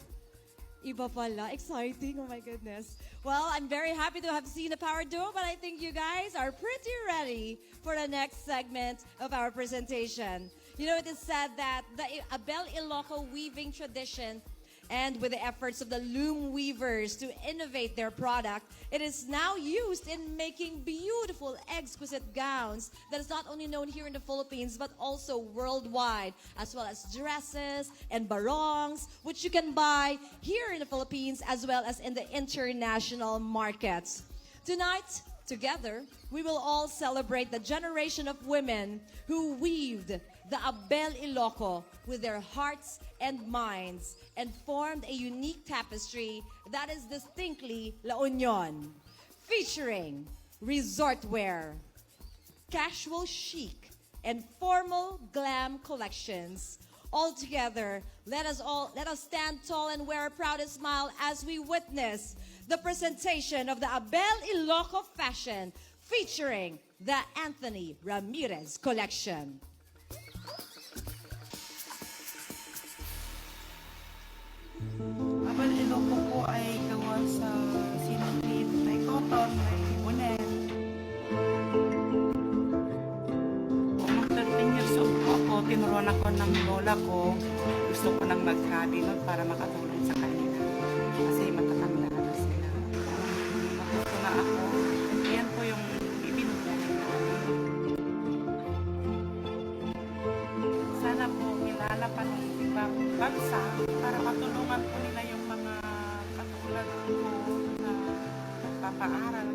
Iba pala. Exciting, oh my goodness. Well, I'm very happy to have seen the Power Duo, but I think you guys are pretty ready for the next segment of our presentation. You know, it is said that the Abel Ilocos weaving tradition and with the efforts of the loom weavers to innovate their product, it is now used in making beautiful, exquisite gowns that is not only known here in the Philippines, but also worldwide, as well as dresses and barongs, which you can buy here in the Philippines, as well as in the international markets. Tonight, together, we will all celebrate the generation of women who weaved the Abel Ilocos with their hearts and minds and formed a unique tapestry that is distinctly La Union, featuring resort wear, casual chic, and formal glam collections. All together, let us stand tall and wear a proud smile as we witness the presentation of the Abel Ilocos fashion featuring the Anthony Ramirez collection. Abel Ilocos po ay gawa sa sinunggit, may cotton, may unen. Kung 13 years old po ako, tinuruan ako ng lola ko. Gusto ko nang mag-hobby nun para makatulong sa kanila. Kasi matatanda na sila. Matuto na ako. Yan po yung ibinubuhay natin. Sana po nilalapan ng ibang bansa para matulungan po nila yung mga katulad ko na nagpapaaral.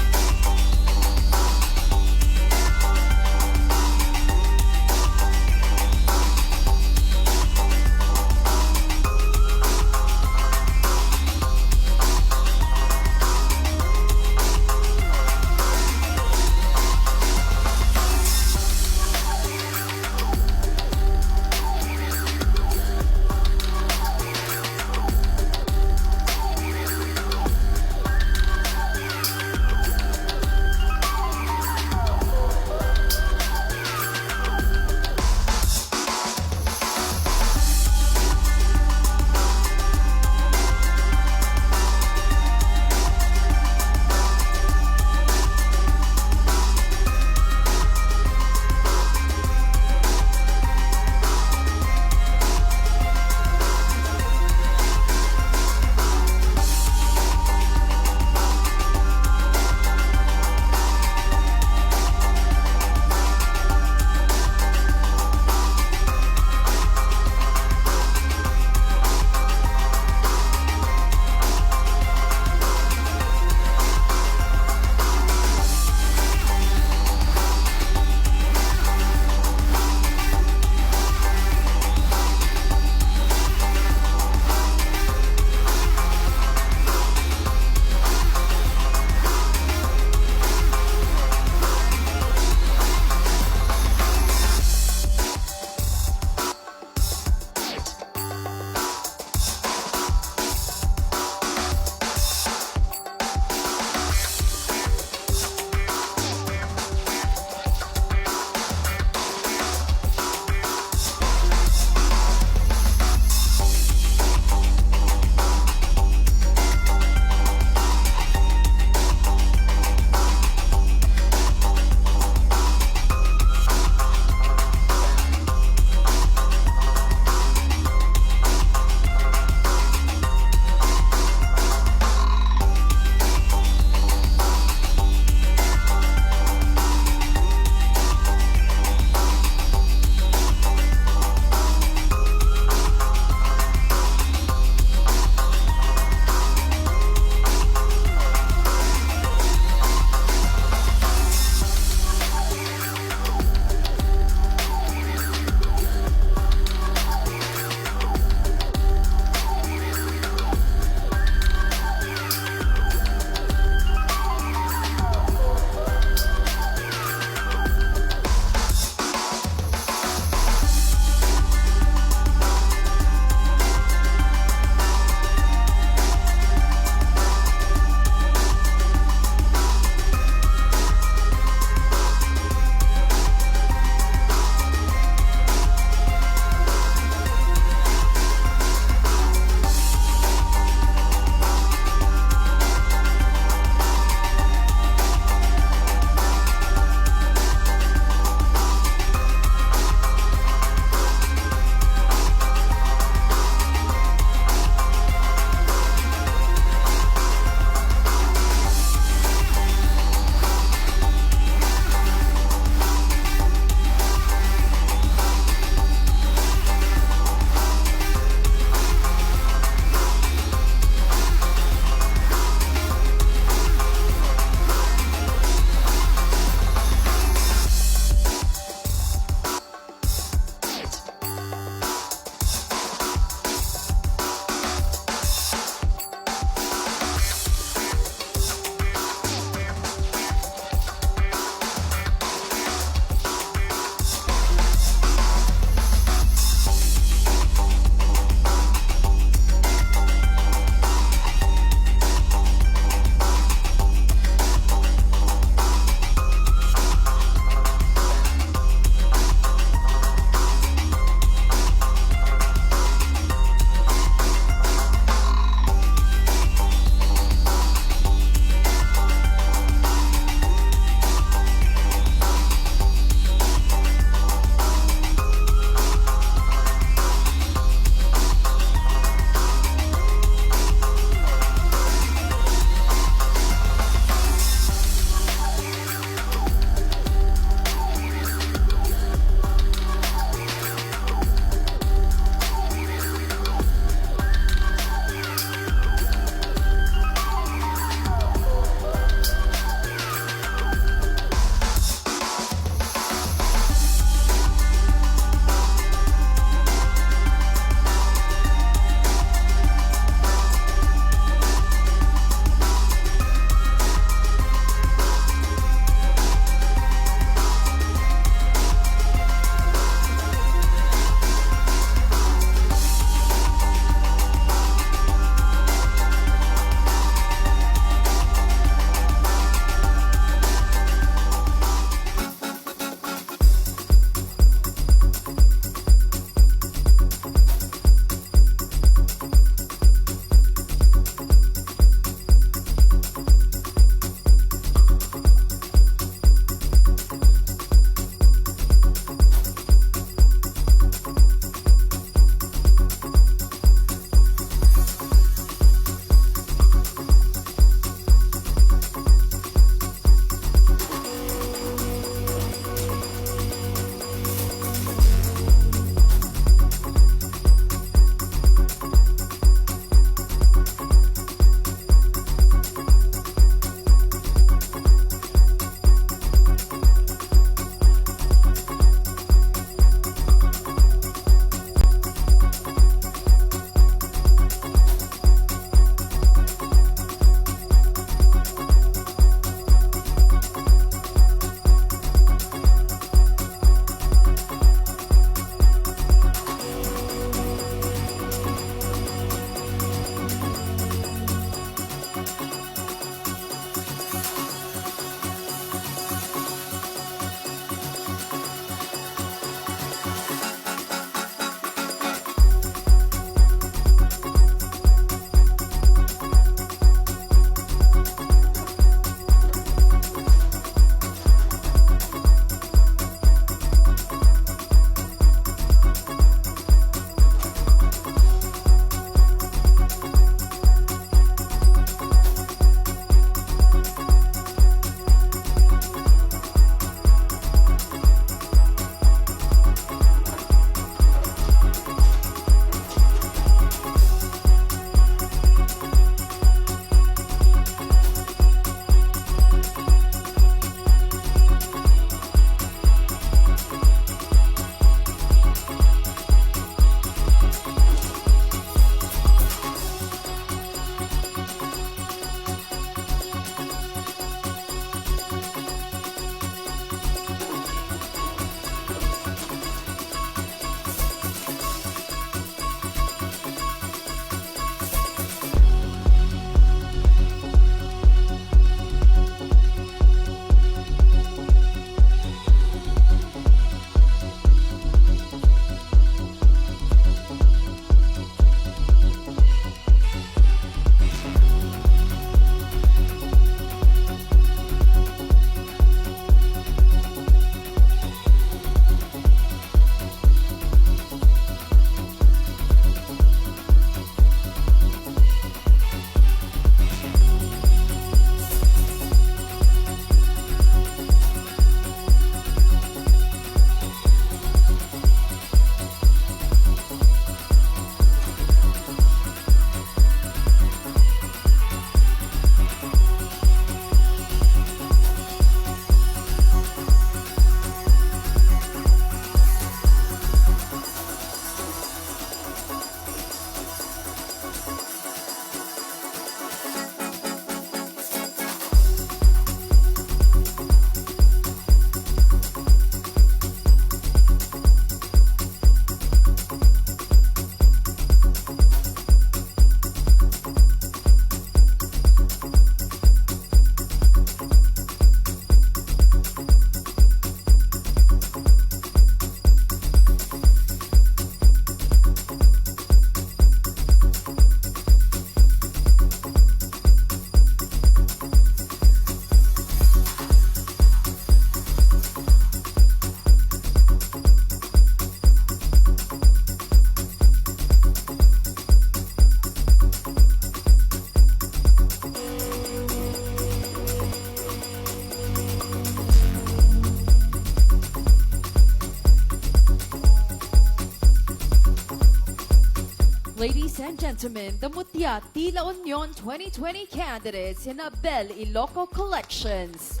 Ladies and gentlemen, the Mutia Tila Union 2020 candidates in a Bel Iloco collections.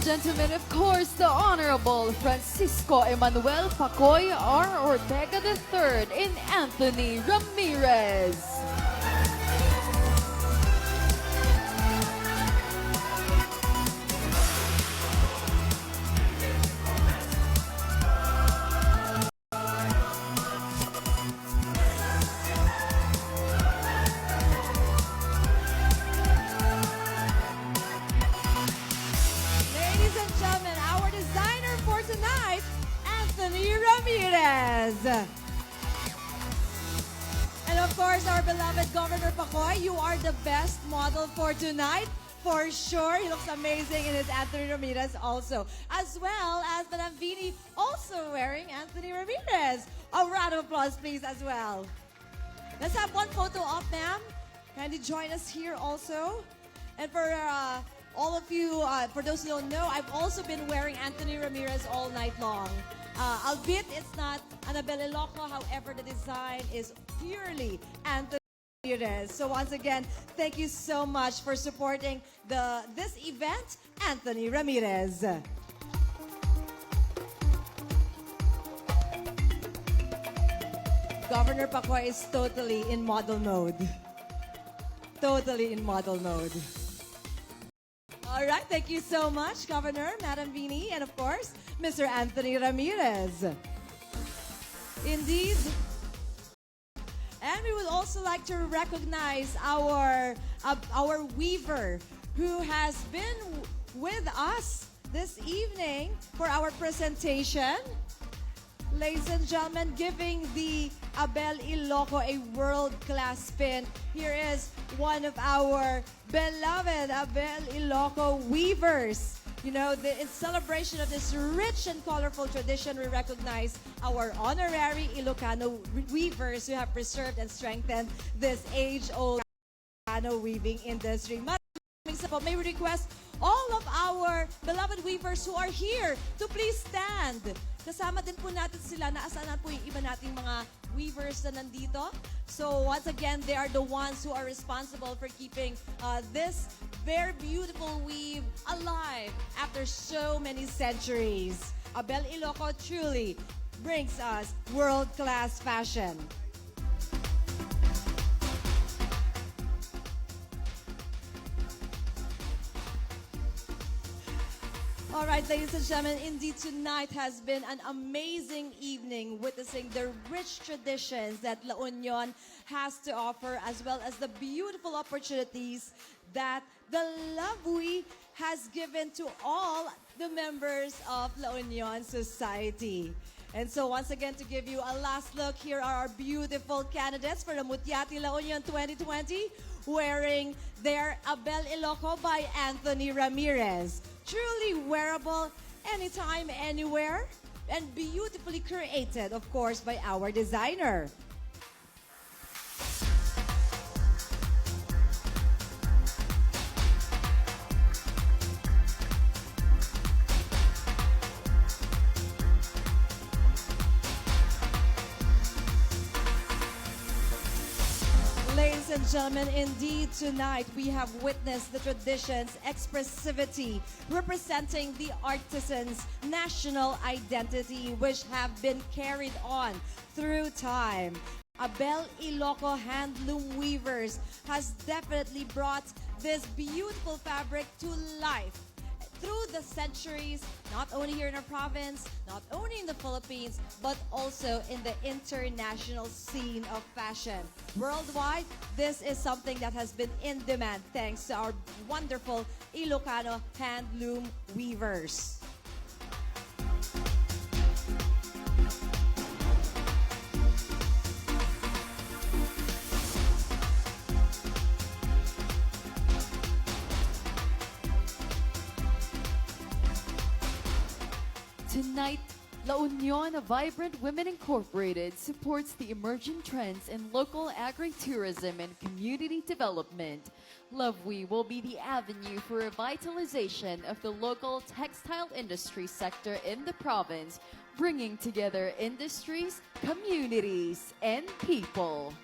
gentlemen, of course, the Honorable Francisco Emmanuel Pacoy R. Ortega III and Anthony Ramirez. Ladies and gentlemen, our designer for tonight, Anthony Ramirez. And of course, our beloved Governor Pacoy, you are the best model for tonight. For sure, he looks amazing, and it's Anthony Ramirez also. As well as Madam Vini, also wearing Anthony Ramirez. A round of applause, please, as well. Let's have one photo op, ma'am. Kindly join us here also. And for all of you, for those who don't know, I've also been wearing Anthony Ramirez all night long. Albeit it's not Annabelle Ilocos, however, the design is purely Anthony Ramirez. So once again, thank you so much for supporting this event, Anthony Ramirez. Governor Pacoy is totally in model mode. Totally in model mode. All right, thank you so much, Governor, Madam Vini, and of course, Mr. Anthony Ramirez. Indeed. And we would also like to recognize our weaver who has been with us this evening for our presentation. Ladies and gentlemen, giving the Abel Ilocos a world-class spin. Here is one of our beloved Abel Ilocos weavers. You know, in celebration of this rich and colorful tradition, we recognize our honorary Ilocano weavers who have preserved and strengthened this age-old Ilocano weaving industry. May we request all of our beloved weavers who are here to please stand. Kasama din po natin sila. Nasaan na po yung iba nating mga weavers na nandito? So once again, they are the ones who are responsible for keeping this very beautiful weave alive after so many centuries. Abel Ilocos truly brings us world-class fashion. All right, ladies and gentlemen, indeed tonight has been an amazing evening witnessing the rich traditions that La Union has to offer, as well as the beautiful opportunities that the LUVWI has given to all the members of La Union Society. And so once again, to give you a last look, here are our beautiful candidates for the Mutia La Union 2020, wearing their Abel Ilocos by Anthony Ramirez. Truly wearable anytime, anywhere, and beautifully created, of course, by our designer. Ladies and gentlemen, indeed tonight we have witnessed the traditions, expressivity, representing the artisans' national identity, which have been carried on through time. Abel Ilocos Handloom Weavers has definitely brought this beautiful fabric to life through the centuries, not only here in our province, not only in the Philippines, but also in the international scene of fashion. Worldwide, this is something that has been in demand thanks to our wonderful Ilocano handloom weavers. Tonight, La Union, a vibrant Women Incorporated, supports the emerging trends in local agri-tourism and community development. LUVWI will be the avenue for revitalization of the local textile industry sector in the province, bringing together industries, communities, and people.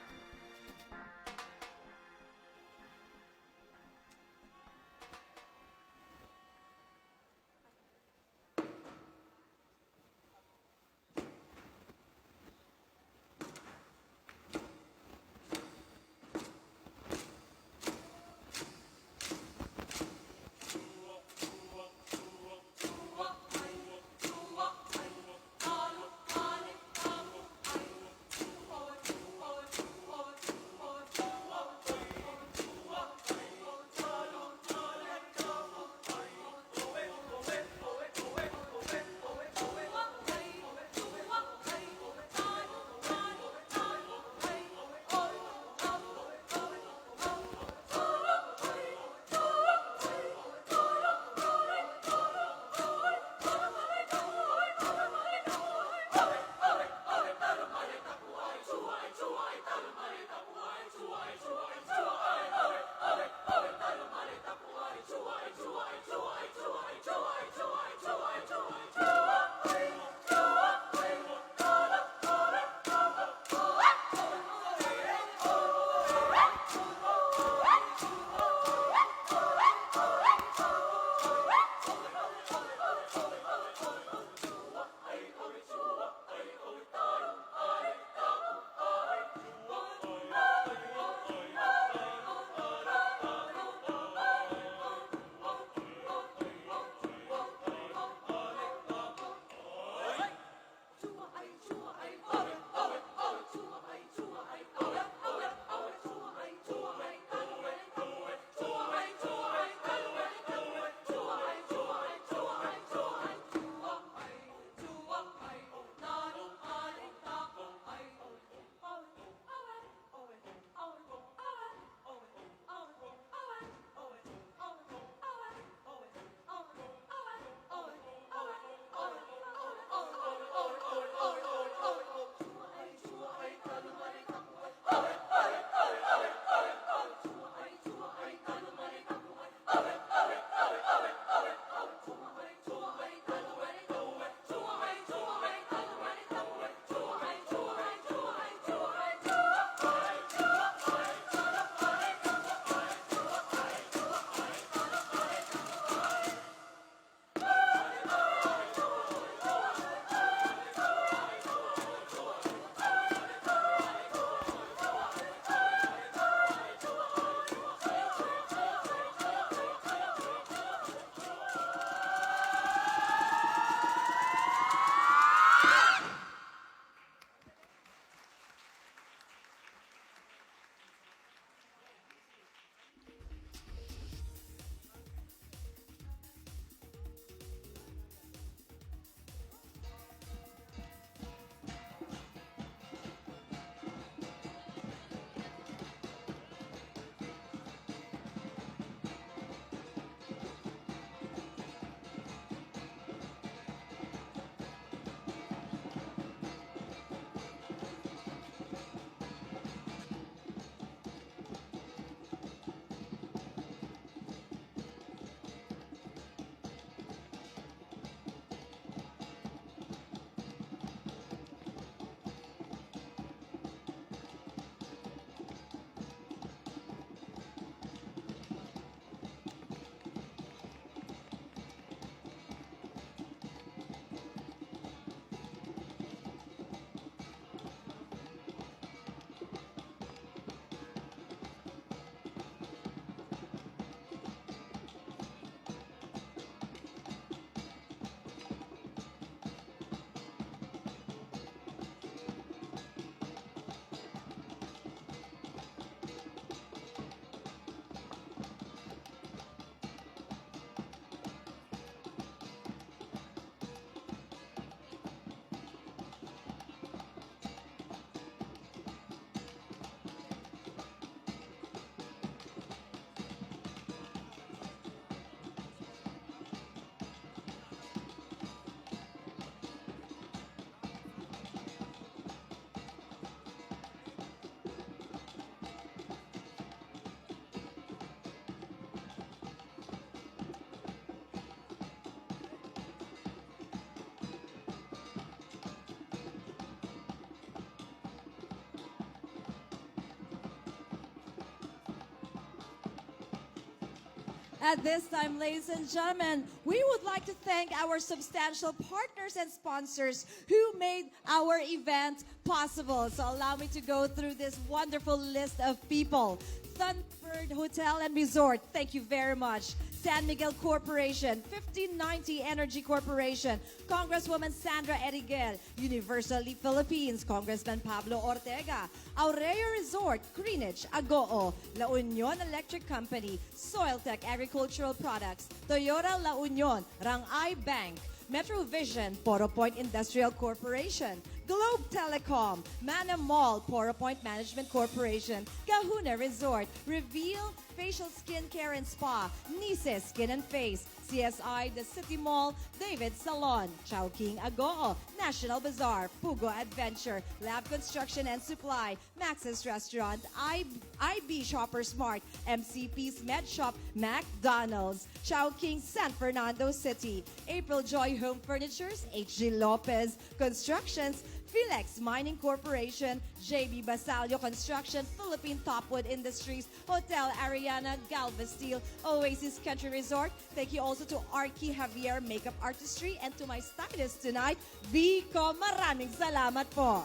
At this time, ladies and gentlemen, we would like to thank our substantial partners and sponsors who made our event possible. So allow me to go through this wonderful list of people. Thunderbird Hotel and Resort, thank you very much. San Miguel Corporation, 1590 Energy Corporation, Congresswoman Sandra Eriguel, Universally Philippines, Congressman Pablo Ortega, Aureo Resort, Greenwich, Agoo, La Union Electric Company, Soiltech Agricultural Products, Toyota La Union, Rangay Bank, Metrovision, Poro Point Industrial Corporation, Globe Telecom, Mana Mall, Poro Point Management Corporation, Kahuna Resort, Reveal Facial Skin Care and Spa, Nice Skin and Face, CSI The City Mall, David Salon, Chowking Agoo, National Bazaar, Pugo Adventure, Lab Construction and Supply, Max's Restaurant, IB Shopper Smart, MCP's Med Shop, McDonald's, Chowking San Fernando City, April Joy Home Furnitures, HG Lopez Constructions, Philex Mining Corporation, JB Basalio Construction, Philippine Topwood Industries, Hotel Ariana, Galva Steel, Oasis Country Resort. Thank you also to Arky Javier Makeup Artistry and to my stylist tonight, Vico. Maraming salamat po.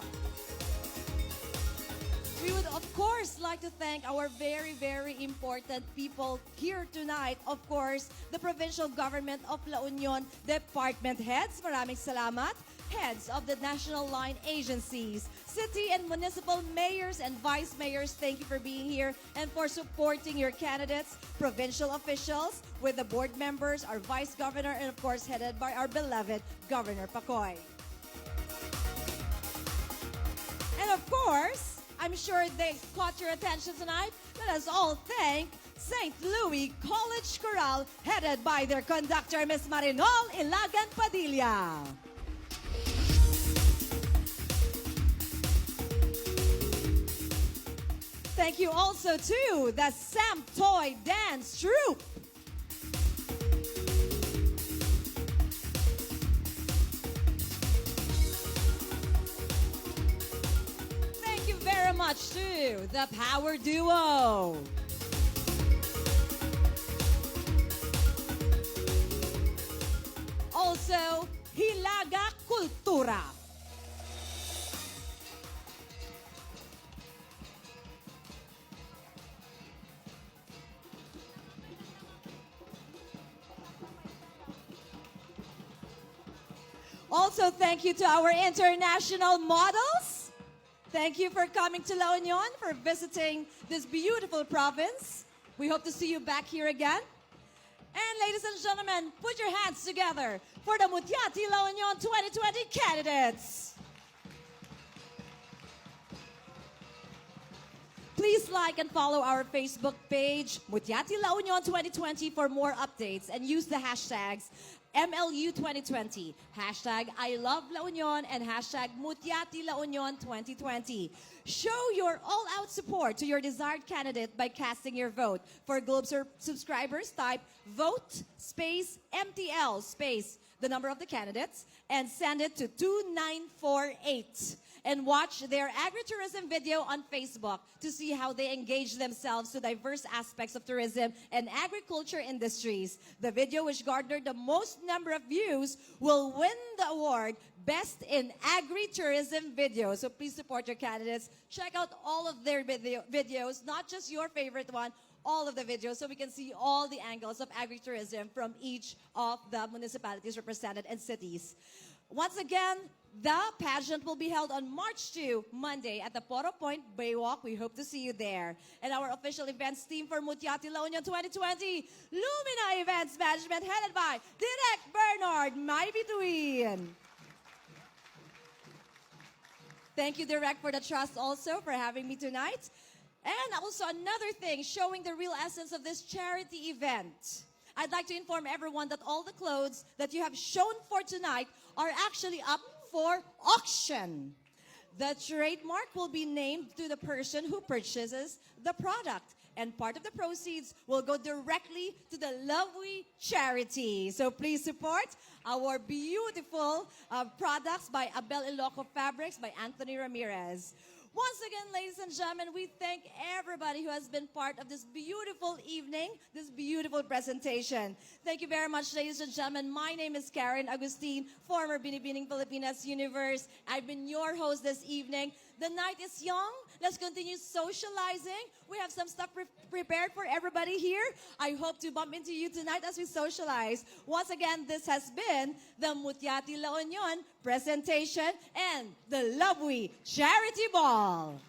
We would, of course, like to thank our very, very important people here tonight. Of course, the provincial government of La Union, department heads, maraming salamat. Heads of the national line agencies, city and municipal mayors and vice mayors, thank you for being here and for supporting your candidates. Provincial officials with the board members, our vice governor, and of course, headed by our beloved Governor Pacoy. And of course, I'm sure they caught your attention tonight. Let us all thank St. Louis College Chorale, headed by their conductor, Miss Marinol Ilagan Padilla. Thank you also to the Sam Toy Dance Troupe. Thank you very much to the Power Duo. Also, Hilaga Kultura. Also, thank you to our international models. Thank you for coming to La Union, for visiting this beautiful province. We hope to see you back here again. And ladies and gentlemen, put your hands together for the Mutia La Union 2020 candidates. Please like and follow our Facebook page, Mutia La Union 2020, for more updates, and use the hashtags MLU 2020, hashtag I love La Union, and hashtag Mutiati La Union 2020. Show your all-out support to your desired candidate by casting your vote. For Globe subscribers, type vote space MTL space the number of the candidates and send it to 2948. And watch their agritourism video on Facebook to see how they engage themselves to diverse aspects of tourism and agriculture industries. The video, which garnered the most number of views, will win the award Best in Agri-Tourism Video. So please support your candidates. Check out all of their videos, not just your favorite one, all of the videos, so we can see all the angles of agri-tourism from each of the municipalities represented and cities. Once again, the pageant will be held on March 2, Monday, at the Poro Point Baywalk. We hope to see you there. And our official events team for Mutiati La Union 2020, Lumina Events Management, headed by Direk Bernard May Bituin. Thank you, Direk, for the trust also, for having me tonight. And also another thing, showing the real essence of this charity event. I'd like to inform everyone that all the clothes that you have shown for tonight are actually up for auction. The trademark will be named to the person who purchases the product, and part of the proceeds will go directly to the LUVWI charity. So please support our beautiful products by Abel Iloco Fabrics by Anthony Ramirez. Once again, ladies and gentlemen, we thank everybody who has been part of this beautiful evening, this beautiful presentation. Thank you very much, ladies and gentlemen. My name is Karen Agustin, former Binibining Pilipinas Universe. I've been your host this evening. The night is young. Let's continue socializing. We have some stuff prepared for everybody here. I hope to bump into you tonight as we socialize. Once again, this has been the Mutiati La Union presentation and the LUVWI Charity Ball.